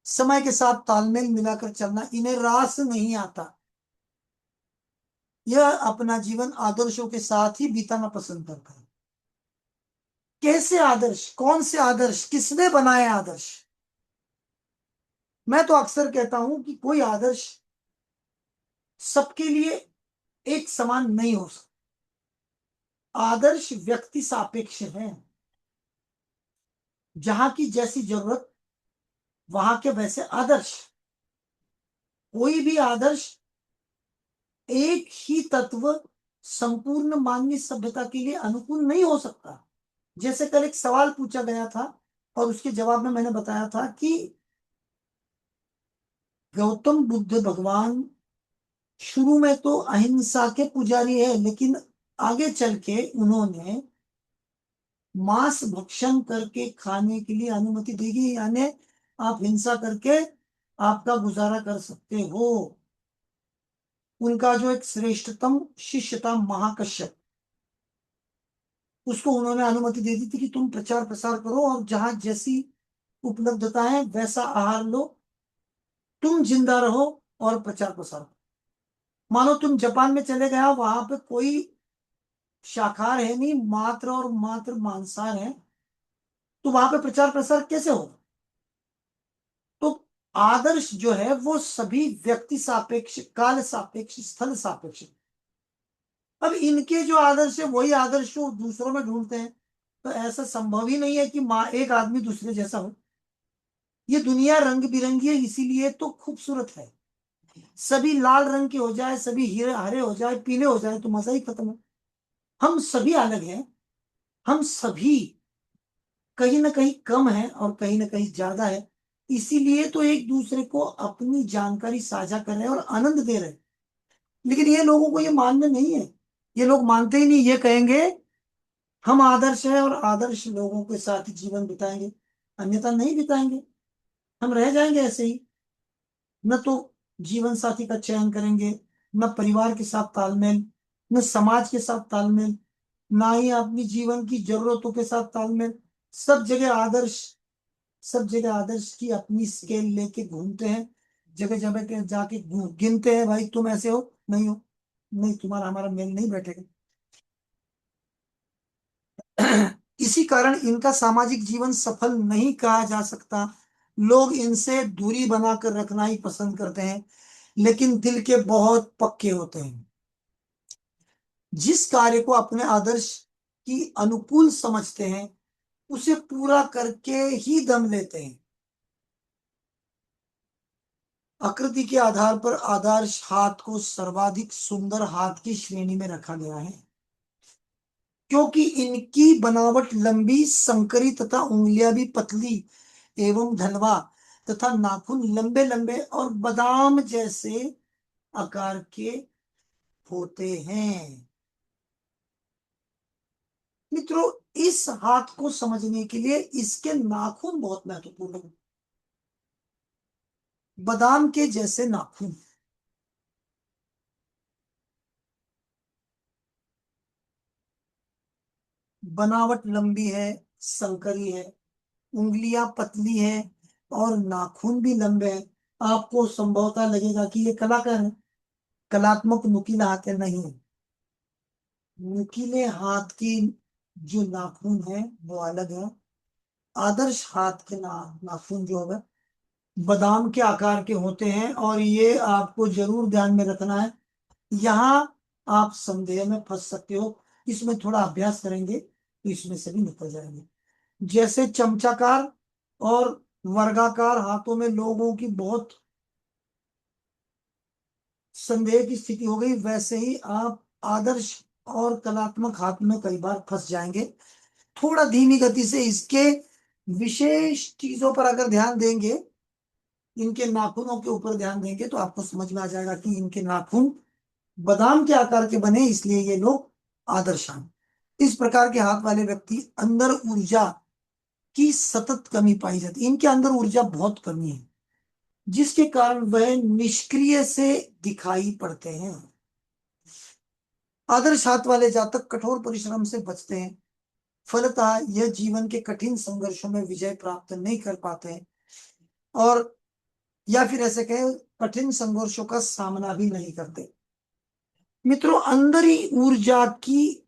समय के साथ तालमेल मिलाकर चलना इन्हें रास नहीं आता। यह अपना जीवन आदर्शों के साथ ही बिताना पसंद करता है। कैसे आदर्श, कौन से आदर्श, किसने बनाए आदर्श? मैं तो अक्सर कहता हूं कि कोई आदर्श सबके लिए एक समान नहीं हो सकता। आदर्श व्यक्ति सापेक्ष है। जहां की जैसी जरूरत वहां के वैसे आदर्श। कोई भी आदर्श एक ही तत्व संपूर्ण मानवीय सभ्यता के लिए अनुकूल नहीं हो सकता। जैसे कल एक सवाल पूछा गया था और उसके जवाब में मैंने बताया था कि गौतम बुद्ध भगवान शुरू में तो अहिंसा के पुजारी है, लेकिन आगे चल के उन्होंने मांस भक्षण करके खाने के लिए अनुमति देगी, यानी आप हिंसा करके आपका गुजारा कर सकते हो। उनका जो एक श्रेष्ठतम शिष्य था महाकश्यप, उसको उन्होंने अनुमति दे दी थी कि तुम प्रचार प्रसार करो और जहां जैसी उपलब्धता है वैसा आहार लो, तुम जिंदा रहो और प्रचार प्रसार करो। मानो तुम जापान में चले गए, वहां पे कोई शाकाहार है नहीं, मात्र और मात्र मांसाहार है, तो वहां पे प्रचार प्रसार कैसे हो? तो आदर्श जो है वो सभी व्यक्ति सापेक्ष, काल सापेक्ष, स्थल सापेक्ष। अब इनके जो आदर्श है वही आदर्श वो दूसरों में ढूंढते हैं, तो ऐसा संभव ही नहीं है कि एक आदमी दूसरे जैसा हो। ये दुनिया रंग बिरंगी है, इसीलिए तो खूबसूरत है। सभी लाल रंग के हो जाए, सभी हरे हो जाए, पीले हो जाए, तो मजा ही खत्म है। हम सभी अलग हैं, हम सभी कहीं ना कहीं कम है और कहीं ना कहीं ज्यादा है। इसीलिए तो एक दूसरे को अपनी जानकारी साझा कर रहे हैं और आनंद दे रहे हैं। लेकिन ये लोगों को ये मानना नहीं है, ये लोग मानते ही नहीं। ये कहेंगे हम आदर्श हैं और आदर्श लोगों के साथ ही जीवन बिताएंगे, अन्यथा नहीं बिताएंगे। हम रह जाएंगे ऐसे ही, न तो जीवन साथी का चयन करेंगे, न परिवार के साथ तालमेल, न समाज के साथ तालमेल, ना ही अपनी जीवन की जरूरतों के साथ तालमेल। सब जगह आदर्श, सब जगह आदर्श की अपनी स्केल लेके घूमते हैं। जगह जगह के जाके गिनते हैं, भाई तुम ऐसे हो, नहीं हो, नहीं तुम्हारा हमारा मेल नहीं बैठेगा। इसी कारण इनका सामाजिक जीवन सफल नहीं कहा जा सकता। लोग इनसे दूरी बनाकर रखना ही पसंद करते हैं, लेकिन दिल के बहुत पक्के होते हैं। जिस कार्य को अपने आदर्श की अनुकूल समझते हैं उसे पूरा करके ही दम लेते हैं। आकृति के आधार पर आदर्श हाथ को सर्वाधिक सुंदर हाथ की श्रेणी में रखा गया है, क्योंकि इनकी बनावट लंबी, संकरी तथा उंगलियां भी पतली एवं ढलवा तथा नाखून लंबे लंबे और बादाम जैसे आकार के होते हैं। मित्रों, इस हाथ को समझने के लिए इसके नाखून बहुत महत्वपूर्ण है। बादाम के जैसे नाखून, बनावट लंबी है, संकरी है, उंगलियां पतली है और नाखून भी लंबे हैं। आपको संभवतः लगेगा कि ये कलाकार है, कलात्मक नुकीला हाथ है। नहीं, नुकीले हाथ की जो नाखून है वो अलग है। आदर्श हाथ के नाखून जो है बादाम के आकार के होते हैं, और ये आपको जरूर ध्यान में रखना है। यहाँ आप संदेह में फंस सकते हो, इसमें थोड़ा अभ्यास करेंगे तो इसमें से भी निकल जाएंगे। जैसे चमचाकार और वर्गाकार हाथों में लोगों की बहुत संदेह की स्थिति हो गई, वैसे ही आप आदर्श और कलात्मक हाथ में कई बार फंस जाएंगे। थोड़ा धीमी गति से इसके विशेष चीजों पर अगर ध्यान देंगे, इनके नाखूनों के ऊपर ध्यान देंगे, तो आपको समझ में आ जाएगा कि इनके नाखून बादाम के आकार के बने, इसलिए ये लोग आदर्श हैं। इस प्रकार के हाथ वाले व्यक्ति अंदर ऊर्जा की सतत कमी पाई जाती है। इनके अंदर ऊर्जा बहुत कमी है, जिसके कारण वह निष्क्रिय से दिखाई पड़ते हैं। आदर्श हाथ वाले जातक कठोर परिश्रम से बचते हैं, फलतः यह जीवन के कठिन संघर्षों में विजय प्राप्त नहीं कर पाते हैं, और या फिर ऐसे कहें कठिन संघर्षों का सामना भी नहीं करते। मित्रों, अंदर ही ऊर्जा की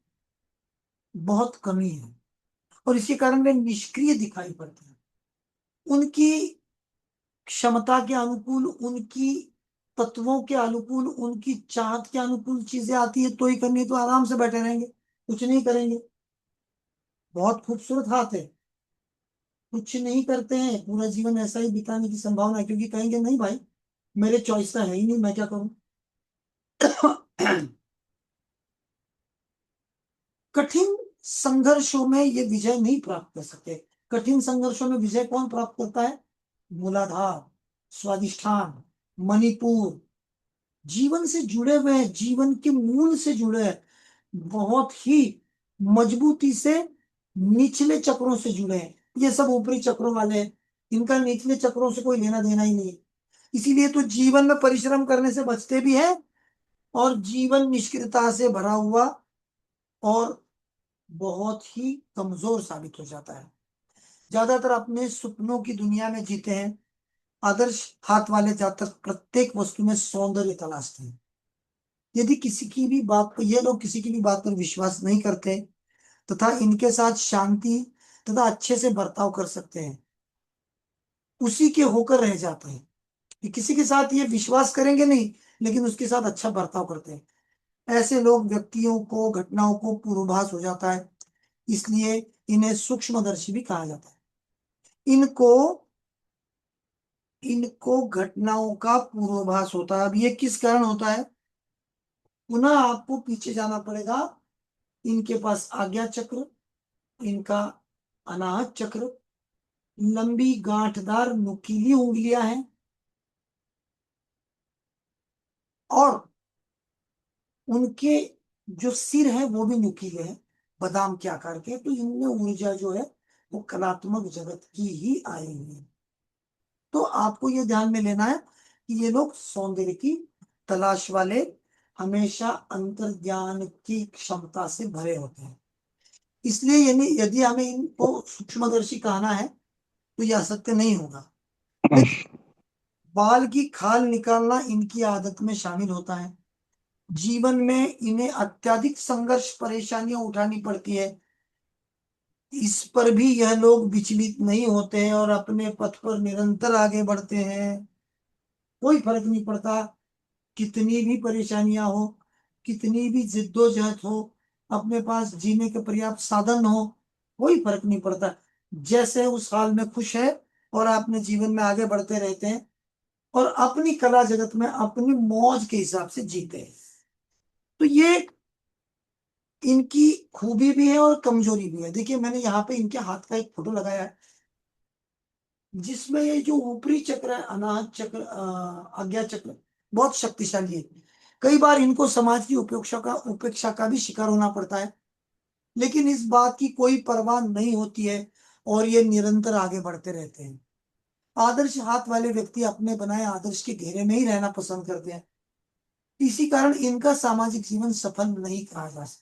बहुत कमी है। और इसी कारण वे निष्क्रिय दिखाई पड़ते हैं। उनकी क्षमता के अनुकूल, उनकी तत्वों के अनुकूल, उनकी चाहत के अनुकूल चीजें आती है तो ही करनी, तो आराम से बैठे रहेंगे, कुछ नहीं करेंगे। बहुत खूबसूरत हाथ है, कुछ नहीं करते हैं, पूरा जीवन ऐसा ही बिताने की संभावना है, क्योंकि कहेंगे नहीं भाई मेरे चॉइस का है ही नहीं, मैं क्या करूं। कठिन संघर्षों में ये विजय नहीं प्राप्त कर सकते। कठिन संघर्षों में विजय कौन प्राप्त करता है? मूलाधार, स्वादिष्ठान, मणिपुर, जीवन से जुड़े हुए हैं, जीवन के मूल से जुड़े हैं, बहुत ही मजबूती से निचले चक्रों से जुड़े हैं। ये सब ऊपरी चक्रों वाले हैं, इनका निचले चक्रों से कोई लेना देना ही नहीं है। इसीलिए तो जीवन में परिश्रम करने से बचते भी हैं, और जीवन निष्क्रियता से भरा हुआ और बहुत ही कमजोर साबित हो जाता है। ज्यादातर अपने सपनों की दुनिया में जीते हैं। आदर्श हाथ वाले ज्यादातर प्रत्येक वस्तु में सौंदर्य तलाशते हैं। यदि किसी की भी बात पर, ये लोग किसी की भी बात पर विश्वास नहीं करते तथा इनके साथ शांति तथा अच्छे से बर्ताव कर सकते हैं, उसी के होकर रह जाते हैं। कि किसी के साथ ये विश्वास करेंगे नहीं, लेकिन उसके साथ अच्छा बर्ताव करते हैं। ऐसे लोग व्यक्तियों को, घटनाओं को पूर्वाभास हो जाता है, इसलिए इन्हें सूक्ष्मदर्शी भी कहा जाता है। इनको इनको घटनाओं का पूर्वाभास होता है। अब ये किस कारण होता है? पुनः आपको पीछे जाना पड़ेगा। इनके पास आज्ञा चक्र, इनका अनाहत चक्र, लंबी गांठदार नुकीली उंगलियां हैं, और उनके जो सिर है वो भी नुकीले हैं, बादाम के आकार के। तो इनमें ऊर्जा जो है वो कलात्मक जगत की ही आई हुई है। तो आपको ये ध्यान में लेना है कि ये लोग सौंदर्य की तलाश वाले, हमेशा अंतर्ज्ञान की क्षमता से भरे होते हैं। इसलिए यदि यदि हमें इनको सूक्ष्मदर्शी कहना है तो यह असत्य नहीं होगा। लेकिन बाल की खाल निकालना इनकी आदत में शामिल होता है। जीवन में इन्हें अत्यधिक संघर्ष, परेशानियां उठानी पड़ती है, इस पर भी यह लोग विचलित नहीं होते हैं और अपने पथ पर निरंतर आगे बढ़ते हैं। कोई फर्क नहीं पड़ता कितनी भी परेशानियां हो, कितनी भी जिद्दोजहद हो, अपने पास जीने के पर्याप्त साधन हो, कोई फर्क नहीं पड़ता। जैसे उस हाल में खुश है और अपने जीवन में आगे बढ़ते रहते हैं और अपनी कला जगत में अपनी मौज के हिसाब से जीते हैं। तो ये इनकी खूबी भी है और कमजोरी भी है। देखिए मैंने यहाँ पे इनके हाथ का एक फोटो लगाया है, जिसमें ये जो ऊपरी चक्र है, अनाहत चक्र, आज्ञा चक्र, बहुत शक्तिशाली है। कई बार इनको समाज की उपेक्षा का भी शिकार होना पड़ता है, लेकिन इस बात की कोई परवाह नहीं होती है और ये निरंतर आगे बढ़ते रहते हैं। आदर्श हाथ वाले व्यक्ति अपने बनाए आदर्श के घेरे में ही रहना पसंद करते हैं। इसी कारण इनका सामाजिक जीवन सफल नहीं कहा जा सकता।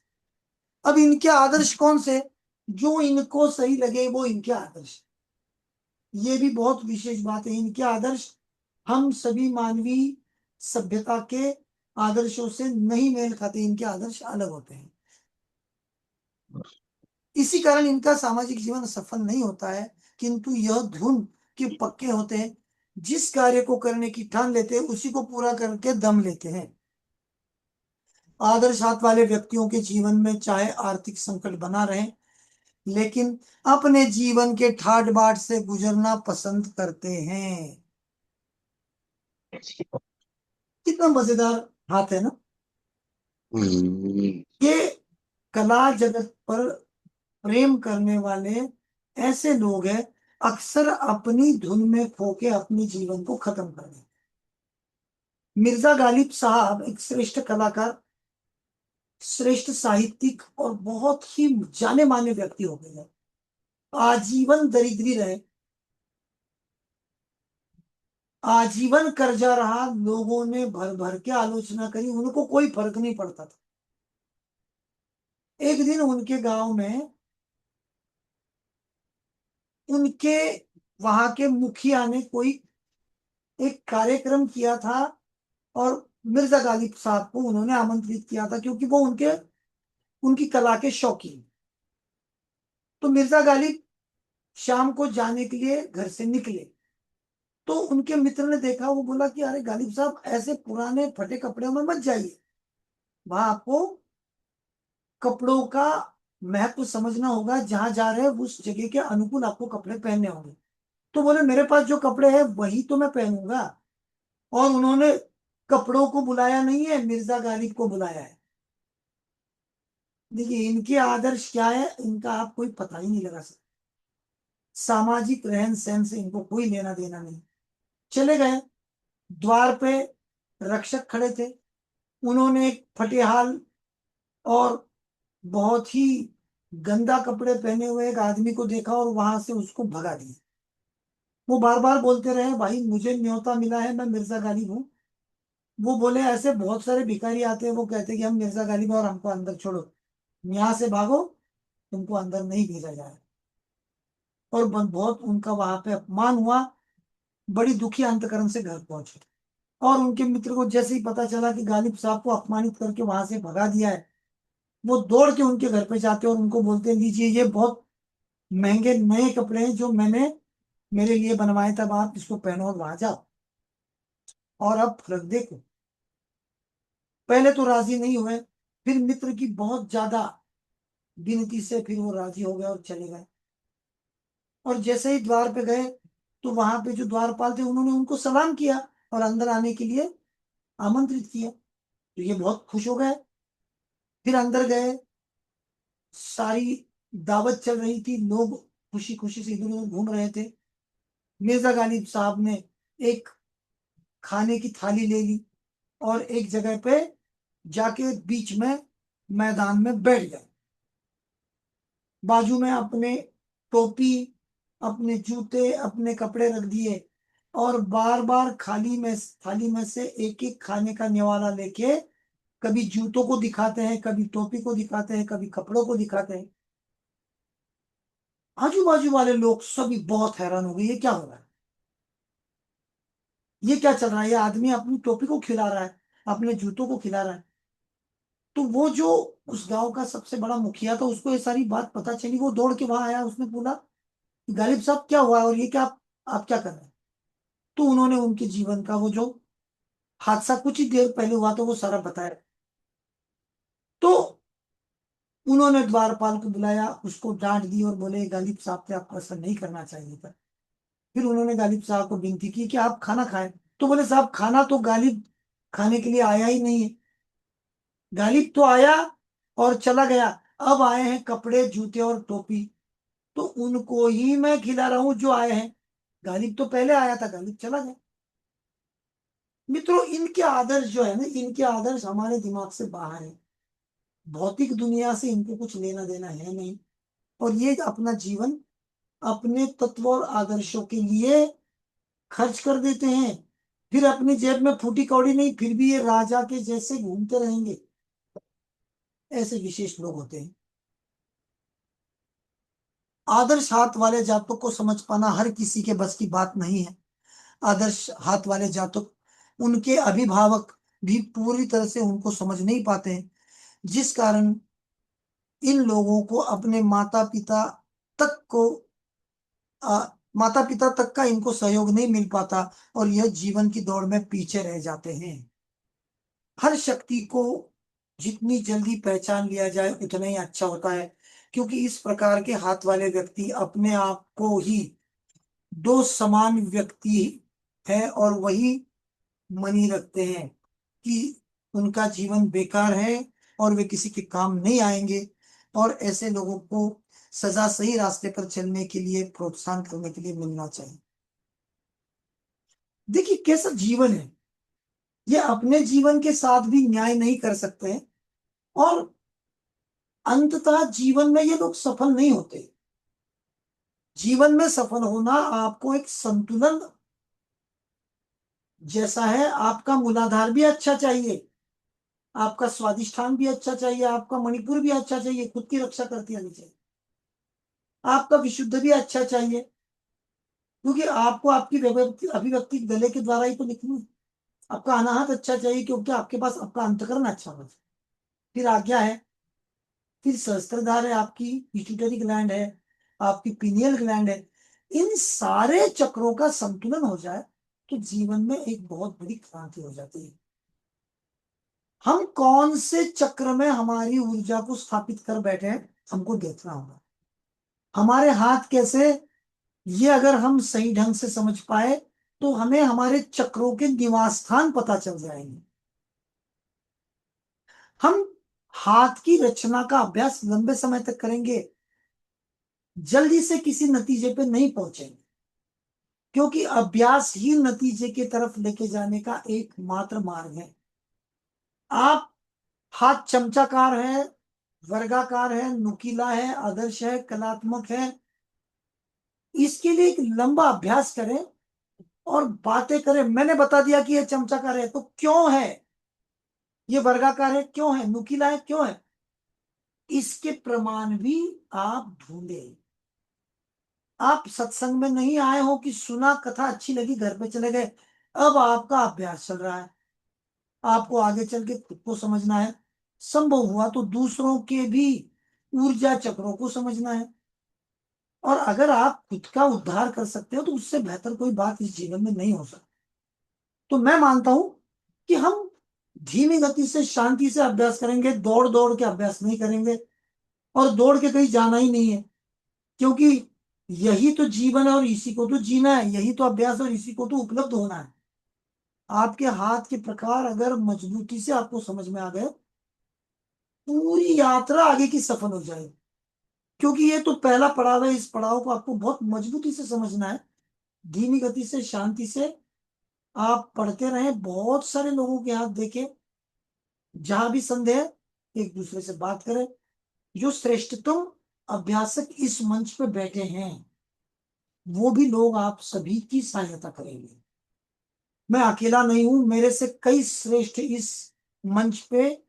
अब इनके आदर्श कौन से? जो इनको सही लगे वो इनके आदर्श। ये भी बहुत विशेष बात है। इनके आदर्श हम सभी मानवीय सभ्यता के आदर्शों से नहीं मेल खाते। इनके आदर्श अलग होते हैं। इसी कारण इनका सामाजिक जीवन सफल नहीं होता है, किंतु यह धुन के पक्के होते हैं। जिस कार्य को करने की ठान लेते हैं उसी को पूरा करके दम लेते हैं। आदर्श हाथ वाले व्यक्तियों के जीवन में चाहे आर्थिक संकट बना रहे, लेकिन अपने जीवन के ठाट बाट से गुजरना पसंद करते हैं। कितना मजेदार हाथ है ना। ये कला जगत पर प्रेम करने वाले ऐसे लोग हैं, अक्सर अपनी धुन में खो के अपने जीवन को खत्म कर देते। मिर्जा गालिब साहब एक श्रेष्ठ कलाकार, श्रेष्ठ साहित्यिक और बहुत ही जाने माने व्यक्ति हो गए हैं। आजीवन दरिद्री रहे, आजीवन कर्जा रहा, लोगों ने भर भर के आलोचना करी, उनको कोई फर्क नहीं पड़ता था। एक दिन उनके गांव में उनके वहां के मुखिया ने कोई एक कार्यक्रम किया था, और मिर्जा गालिब साहब को उन्होंने आमंत्रित किया था, क्योंकि वो उनकी कला के शौकीन। तो मिर्जा गालिब शाम को जाने के लिए घर से निकले, तो उनके मित्र ने देखा, वो बोला कि अरे गालिब साहब, ऐसे पुराने फटे कपड़ों में मत जाइए, वहां आपको कपड़ों का महत्व समझना होगा, जहां जा रहे हैं उस जगह के अनुकूल आपको कपड़े पहनने होंगे। तो बोले मेरे पास जो कपड़े हैं वही तो मैं पहनूंगा। और उन्होंने कपड़ों को बुलाया नहीं है, मिर्जा गालिब को बुलाया है। देखिए इनके आदर्श क्या है, इनका आप कोई पता ही नहीं लगा सकते। सामाजिक रहन सहन से इनको कोई लेना देना नहीं। चले गए, द्वार पे रक्षक खड़े थे, उन्होंने एक फटेहाल और बहुत ही गंदा कपड़े पहने हुए एक आदमी को देखा और वहां से उसको भगा दिया। वो बार बार बोलते रहे, भाई मुझे न्योता मिला है, मैं मिर्जा गालिब हूँ। वो बोले ऐसे बहुत सारे भिखारी आते हैं, वो कहते हैं कि हम मिर्जा गालिब हैं और हमको अंदर छोड़ो, यहाँ से भागो, तुमको अंदर नहीं भेजा जाए। और बहुत उनका वहां पे अपमान हुआ, बड़ी दुखी अंतकरण से घर पहुंचे। और उनके मित्र को जैसे ही पता चला कि गालिब साहब को अपमानित करके वहां से भगा दिया है, वो दौड़ के उनके घर पे जाते और उनको बोलते हैं, लीजिए ये बहुत महंगे नए कपड़े हैं जो मैंने मेरे लिए बनवाए थे, अब आप इसको पहनो और वहां जाओ और अब फर्क देखो। पहले तो राजी नहीं हुए, फिर मित्र की बहुत ज्यादा विनती से फिर वो राजी हो गए और चले गए। और जैसे ही द्वार पे गए, तो वहां पे जो द्वारपाल थे उन्होंने उनको सलाम किया और अंदर आने के लिए आमंत्रित किया। तो ये बहुत खुश हो गए, फिर अंदर गए, सारी दावत चल रही थी, लोग खुशी खुशी से इधर उधर घूम रहे थे। मिर्जा गालिब साहब ने एक खाने की थाली ले ली और एक जगह पे जाके बीच में मैदान में बैठ गए। बाजू में अपने टोपी, अपने जूते, अपने कपड़े रख दिए और बार बार थाली में से एक एक खाने का निवाला लेके कभी जूतों को दिखाते हैं, कभी टोपी को दिखाते हैं, कभी कपड़ों को दिखाते हैं। आजू बाजू वाले लोग सभी बहुत हैरान हो गए, ये क्या हो रहा है, ये क्या चल रहा है, ये आदमी अपनी टोपी को खिला रहा है, अपने जूतों को खिला रहा है। तो वो जो उस गांव का सबसे बड़ा मुखिया था, उसको ये सारी बात पता चली, वो दौड़ के वहां आया, उसने बोला गालिब साहब क्या हुआ और ये क्या आप क्या कर रहे हैं। तो उन्होंने उनके जीवन का वो जो हादसा कुछ ही देर पहले हुआ था वो सारा बताया। तो उन्होंने द्वारपाल को बुलाया, उसको डांट दी और बोले गालिब साहब से आपको ऐसा नहीं करना चाहिए था। फिर उन्होंने गालिब साहब को विनती की कि आप खाना खाएं। तो बोले साहब खाना तो गालिब खाने के लिए आया ही नहीं है, गालिब तो आया और चला गया, अब आए हैं कपड़े जूते और टोपी, तो उनको ही मैं खिला रहा हूं जो आए हैं, गालिब तो पहले आया था, गालिब चला गया। मित्रों इनके आदर्श जो है ना, इनके आदर्श हमारे दिमाग से बाहर है, भौतिक दुनिया से इनको कुछ लेना देना है नहीं। और ये अपना जीवन अपने तत्व और आदर्शों के लिए खर्च कर देते हैं, फिर अपनी जेब में फूटी कौड़ी नहीं, फिर भी ये राजा के जैसे घूमते रहेंगे। ऐसे विशेष लोग होते हैं। आदर्श हाथ वाले जातकों को समझ पाना हर किसी के बस की बात नहीं है। आदर्श हाथ वाले जातक, उनके अभिभावक भी पूरी तरह से उनको समझ नहीं पाते हैं, जिस कारण इन लोगों को अपने तक को माता पिता तक का इनको सहयोग नहीं मिल पाता और यह जीवन की दौड़ में पीछे रह जाते हैं। हर शक्ति को जितनी जल्दी पहचान लिया जाए उतना ही अच्छा होता है, क्योंकि इस प्रकार के हाथ वाले व्यक्ति अपने आप को ही दो समान व्यक्ति है और वही मनी रखते हैं कि उनका जीवन बेकार है और वे किसी के काम नहीं आएंगे। और ऐसे लोगों को सजा सही रास्ते पर चलने के लिए प्रोत्साहन करने के लिए मिलना चाहिए। देखिए कैसा जीवन है, ये अपने जीवन के साथ भी न्याय नहीं कर सकते हैं और अंततः जीवन में ये लोग सफल नहीं होते। जीवन में सफल होना आपको एक संतुलन जैसा है, आपका मूलाधार भी अच्छा चाहिए, आपका स्वादिष्ठान भी अच्छा चाहिए, आपका मणिपुर भी अच्छा चाहिए, खुद की रक्षा करती आनी चाहिए, आपका विशुद्ध भी अच्छा चाहिए, क्योंकि आपको आपकी अभिव्यक्ति गले के द्वारा ही तो लिखनी है। आपका अनाहत अच्छा चाहिए क्योंकि आपके पास आपका अंतकरण अच्छा हो। फिर आज्ञा है, फिर सहस्त्रधार है, आपकी पिट्यूटरी ग्लैंड है, आपकी पीनियल ग्लैंड है, इन सारे चक्रों का संतुलन हो जाए तो जीवन में एक बहुत बड़ी क्रांति हो जाती है। हम कौन से चक्र में हमारी ऊर्जा को स्थापित कर बैठे हैं, हमको देखना होगा। हमारे हाथ कैसे, ये अगर हम सही ढंग से समझ पाए तो हमें हमारे चक्रों के निवास स्थान पता चल जाएंगे। हम हाथ की रचना का अभ्यास लंबे समय तक करेंगे, जल्दी से किसी नतीजे पे नहीं पहुंचेंगे, क्योंकि अभ्यास ही नतीजे की तरफ लेके जाने का एकमात्र मार्ग है। आप हाथ चमचाकार है, वर्गाकार है, नुकीला है, आदर्श है, कलात्मक है, इसके लिए एक लंबा अभ्यास करें और बातें करें। मैंने बता दिया कि ये चमचाकार है तो क्यों है, ये वर्गाकार है क्यों है, नुकीला है क्यों है, इसके प्रमाण भी आप ढूंढे। आप सत्संग में नहीं आए हो कि सुना, कथा अच्छी लगी, घर पे चले गए। अब आपका अभ्यास चल रहा है, आपको आगे चल के खुद को समझना है, संभव हुआ तो दूसरों के भी ऊर्जा चक्रों को समझना है। और अगर आप खुद का उद्धार कर सकते हो तो उससे बेहतर कोई बात इस जीवन में नहीं हो सकती। तो मैं मानता हूं कि हम धीमी गति से शांति से अभ्यास करेंगे, दौड़ दौड़ के अभ्यास नहीं करेंगे, और दौड़ के कहीं जाना ही नहीं है, क्योंकि यही तो जीवन है और इसी को तो जीना है, यही तो अभ्यास और इसी को तो उपलब्ध होना है। आपके हाथ के प्रकार अगर मजबूती से आपको समझ में आ गए, पूरी यात्रा आगे की सफल हो जाएगी। क्योंकि ये तो पहला पड़ाव है, इस पड़ाव को आपको बहुत मजबूती से समझना है। धीमी गति से शांति से आप पढ़ते रहें, बहुत सारे लोगों के हाथ देखें, जहां भी संदेह एक दूसरे से बात करें। जो श्रेष्ठतम अभ्यासक इस मंच पे बैठे हैं वो भी लोग आप सभी की सहायता करेंगे। मैं अकेला नहीं हूं, मेरे से कई श्रेष्ठ इस मंच पे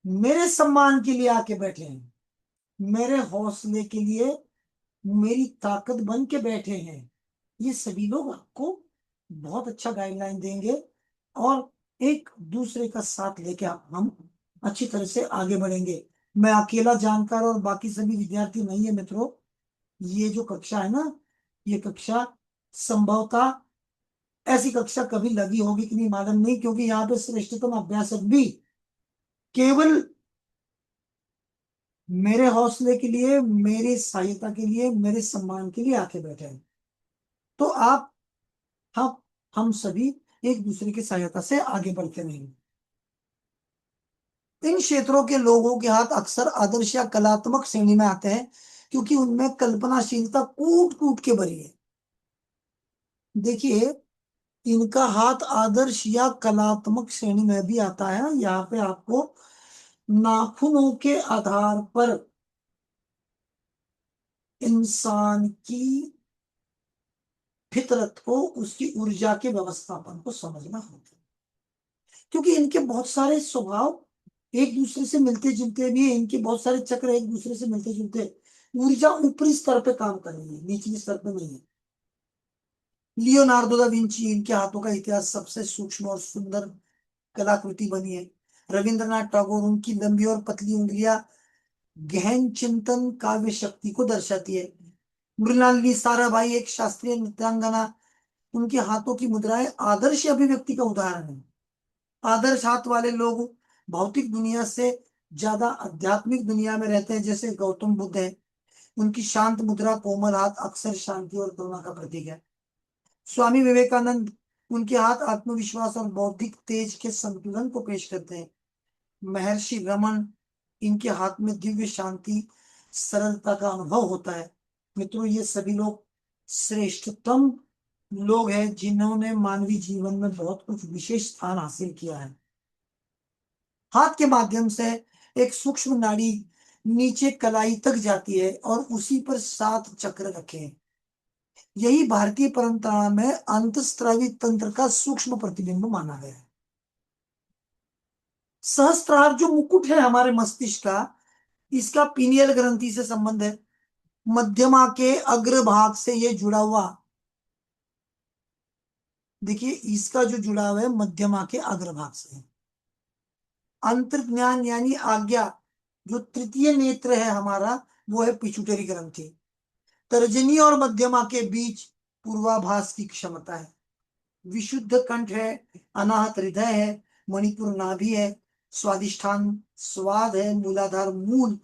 मेरे सम्मान के लिए आके बैठे हैं, मेरे हौसले के लिए मेरी ताकत बन के बैठे हैं। ये सभी लोग आपको बहुत अच्छा गाइडलाइन देंगे और एक दूसरे का साथ लेके हम अच्छी तरह से आगे बढ़ेंगे। मैं अकेला जानकार और बाकी सभी विद्यार्थी नहीं है मित्रों। ये जो कक्षा है ना, ये कक्षा संभवतः ऐसी कक्षा कभी लगी होगी कि नहीं मालूम नहीं, क्योंकि यहाँ पे श्रेष्ठतम अभ्यासक भी केवल मेरे हौसले के लिए, मेरी सहायता के लिए, मेरे सम्मान के लिए आके बैठे हैं। तो आप हम सभी एक दूसरे की सहायता से आगे बढ़ते रहेंगे। इन क्षेत्रों के लोगों के हाथ अक्सर आदर्श या कलात्मक श्रेणी में आते हैं, क्योंकि उनमें कल्पनाशीलता कूट कूट के भरी है। देखिए, इनका हाथ आदर्श या कलात्मक श्रेणी में भी आता है। यहाँ पे आपको नाखूनों के आधार पर इंसान की फितरत को, उसकी ऊर्जा के व्यवस्थापन को समझना होता है, क्योंकि इनके बहुत सारे स्वभाव एक दूसरे से मिलते जुलते भी है। इनके बहुत सारे चक्र एक दूसरे से मिलते जुलते। ऊर्जा ऊपरी स्तर पे काम कर रही है, निचली स्तर पे नहीं है। लियोनार्डो दा विंची, इनके हाथों का इतिहास सबसे सूक्ष्म और सुंदर कलाकृति बनी है। रविंद्रनाथ टैगोर, उनकी लंबी और पतली उंगलियां गहन चिंतन काव्य शक्ति को दर्शाती है। मृणालिनी साराभाई, एक शास्त्रीय नृत्यांगना, उनके हाथों की मुद्राएं आदर्श अभिव्यक्ति का उदाहरण है। आदर्श हाथ वाले लोग भौतिक दुनिया से ज्यादा आध्यात्मिक दुनिया में रहते हैं, जैसे गौतम बुद्ध है। उनकी शांत मुद्रा, कोमल हाथ अक्सर शांति और करुणा का प्रतीक है। स्वामी विवेकानंद, उनके हाथ आत्मविश्वास और बौद्धिक तेज के संतुलन को पेश करते हैं। महर्षि रमन, इनके हाथ में दिव्य शांति, सरलता का अनुभव होता है। मित्रों, ये सभी लोग श्रेष्ठतम लोग हैं जिन्होंने मानवीय जीवन में बहुत कुछ विशेष स्थान हासिल किया है। हाथ के माध्यम से एक सूक्ष्म नाड़ी नीचे कलाई तक जाती है और उसी पर 7 चक्र रखे हैं। यही भारतीय परंपरा में अंतःस्रावी तंत्र का सूक्ष्म प्रतिबिंब माना गया है। सहस्त्रार जो मुकुट है हमारे मस्तिष्क का, इसका पीनियल ग्रंथि से संबंध है। मध्यमा के अग्रभाग से ये जुड़ा हुआ, देखिए इसका जो जुड़ाव है मध्यमा के अग्रभाग से है। अंतर्ज्ञान यानी आज्ञा, जो तृतीय नेत्र है हमारा, वो है पिट्यूटरी ग्रंथि। तर्जनी और मध्यमा के बीच पूर्वाभास की क्षमता है। विशुद्ध कंठ है, अनाहत हृदय है, मणिपुर नाभि है, स्वादिष्ठान स्वाद है, मूलाधार मूल।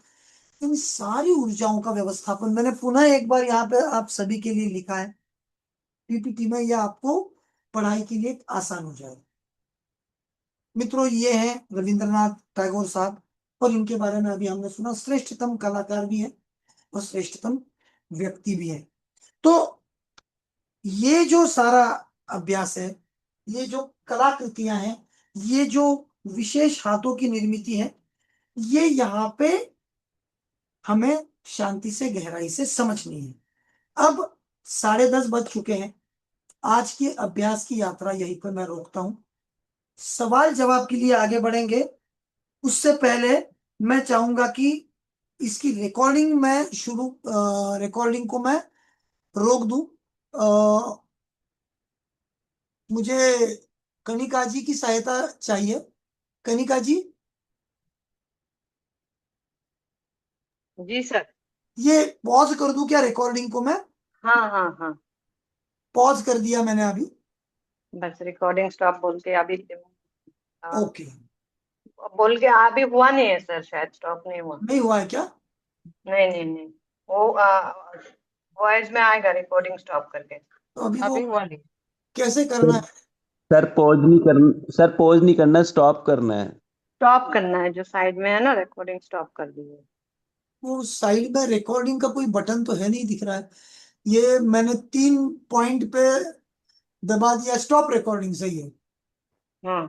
इन सारी ऊर्जाओं का व्यवस्थापन मैंने पुनः एक बार यहाँ पे आप सभी के लिए लिखा है पीपीटी में, यह आपको पढ़ाई के लिए आसान हो जाए। मित्रों, ये हैं रविंद्रनाथ टैगोर साहब, और इनके बारे में अभी हमने सुना, श्रेष्ठतम कलाकार भी है और श्रेष्ठतम व्यक्ति भी है। तो ये जो सारा अभ्यास है, ये जो कलाकृतियां हैं, ये जो विशेष हाथों की निर्मित है, ये यहाँ पे हमें शांति से गहराई से समझनी है। अब 10:30 बज चुके हैं। आज की अभ्यास की यात्रा यहीं पर मैं रोकता हूं। सवाल जवाब के लिए आगे बढ़ेंगे, उससे पहले मैं चाहूंगा कि इसकी रिकॉर्डिंग को मैं रोक दूं। मुझे कनिका जी की सहायता चाहिए। कनिका जी, जी सर। ये पॉज कर दूं क्या रिकॉर्डिंग को? मैं हाँ हाँ हाँ, पॉज कर दिया मैंने अभी। बस रिकॉर्डिंग स्टॉप बोल के अभी ओके, बोल के अभी हुआ नहीं है सर, शायद स्टॉप नहीं हुआ। नहीं हुआ है क्या? नहीं नहीं नहीं, वो वॉइस में आएगा रिकॉर्डिंग स्टॉप करके। तो अभी अभी तो हुआ नहीं। कैसे करना है? सर पॉज नहीं करना, स्टॉप करना है। स्टॉप करना है, जो साइड में है ना रिकॉर्डिंग स्टॉप कर दी है। वो साइड में रिकॉर्डिंग का कोई बटन तो है नहीं दिख रहा है। ये मैंने 3 पॉइंट पे दबा दिया, स्टॉप रिकॉर्डिंग, सही है। हाँ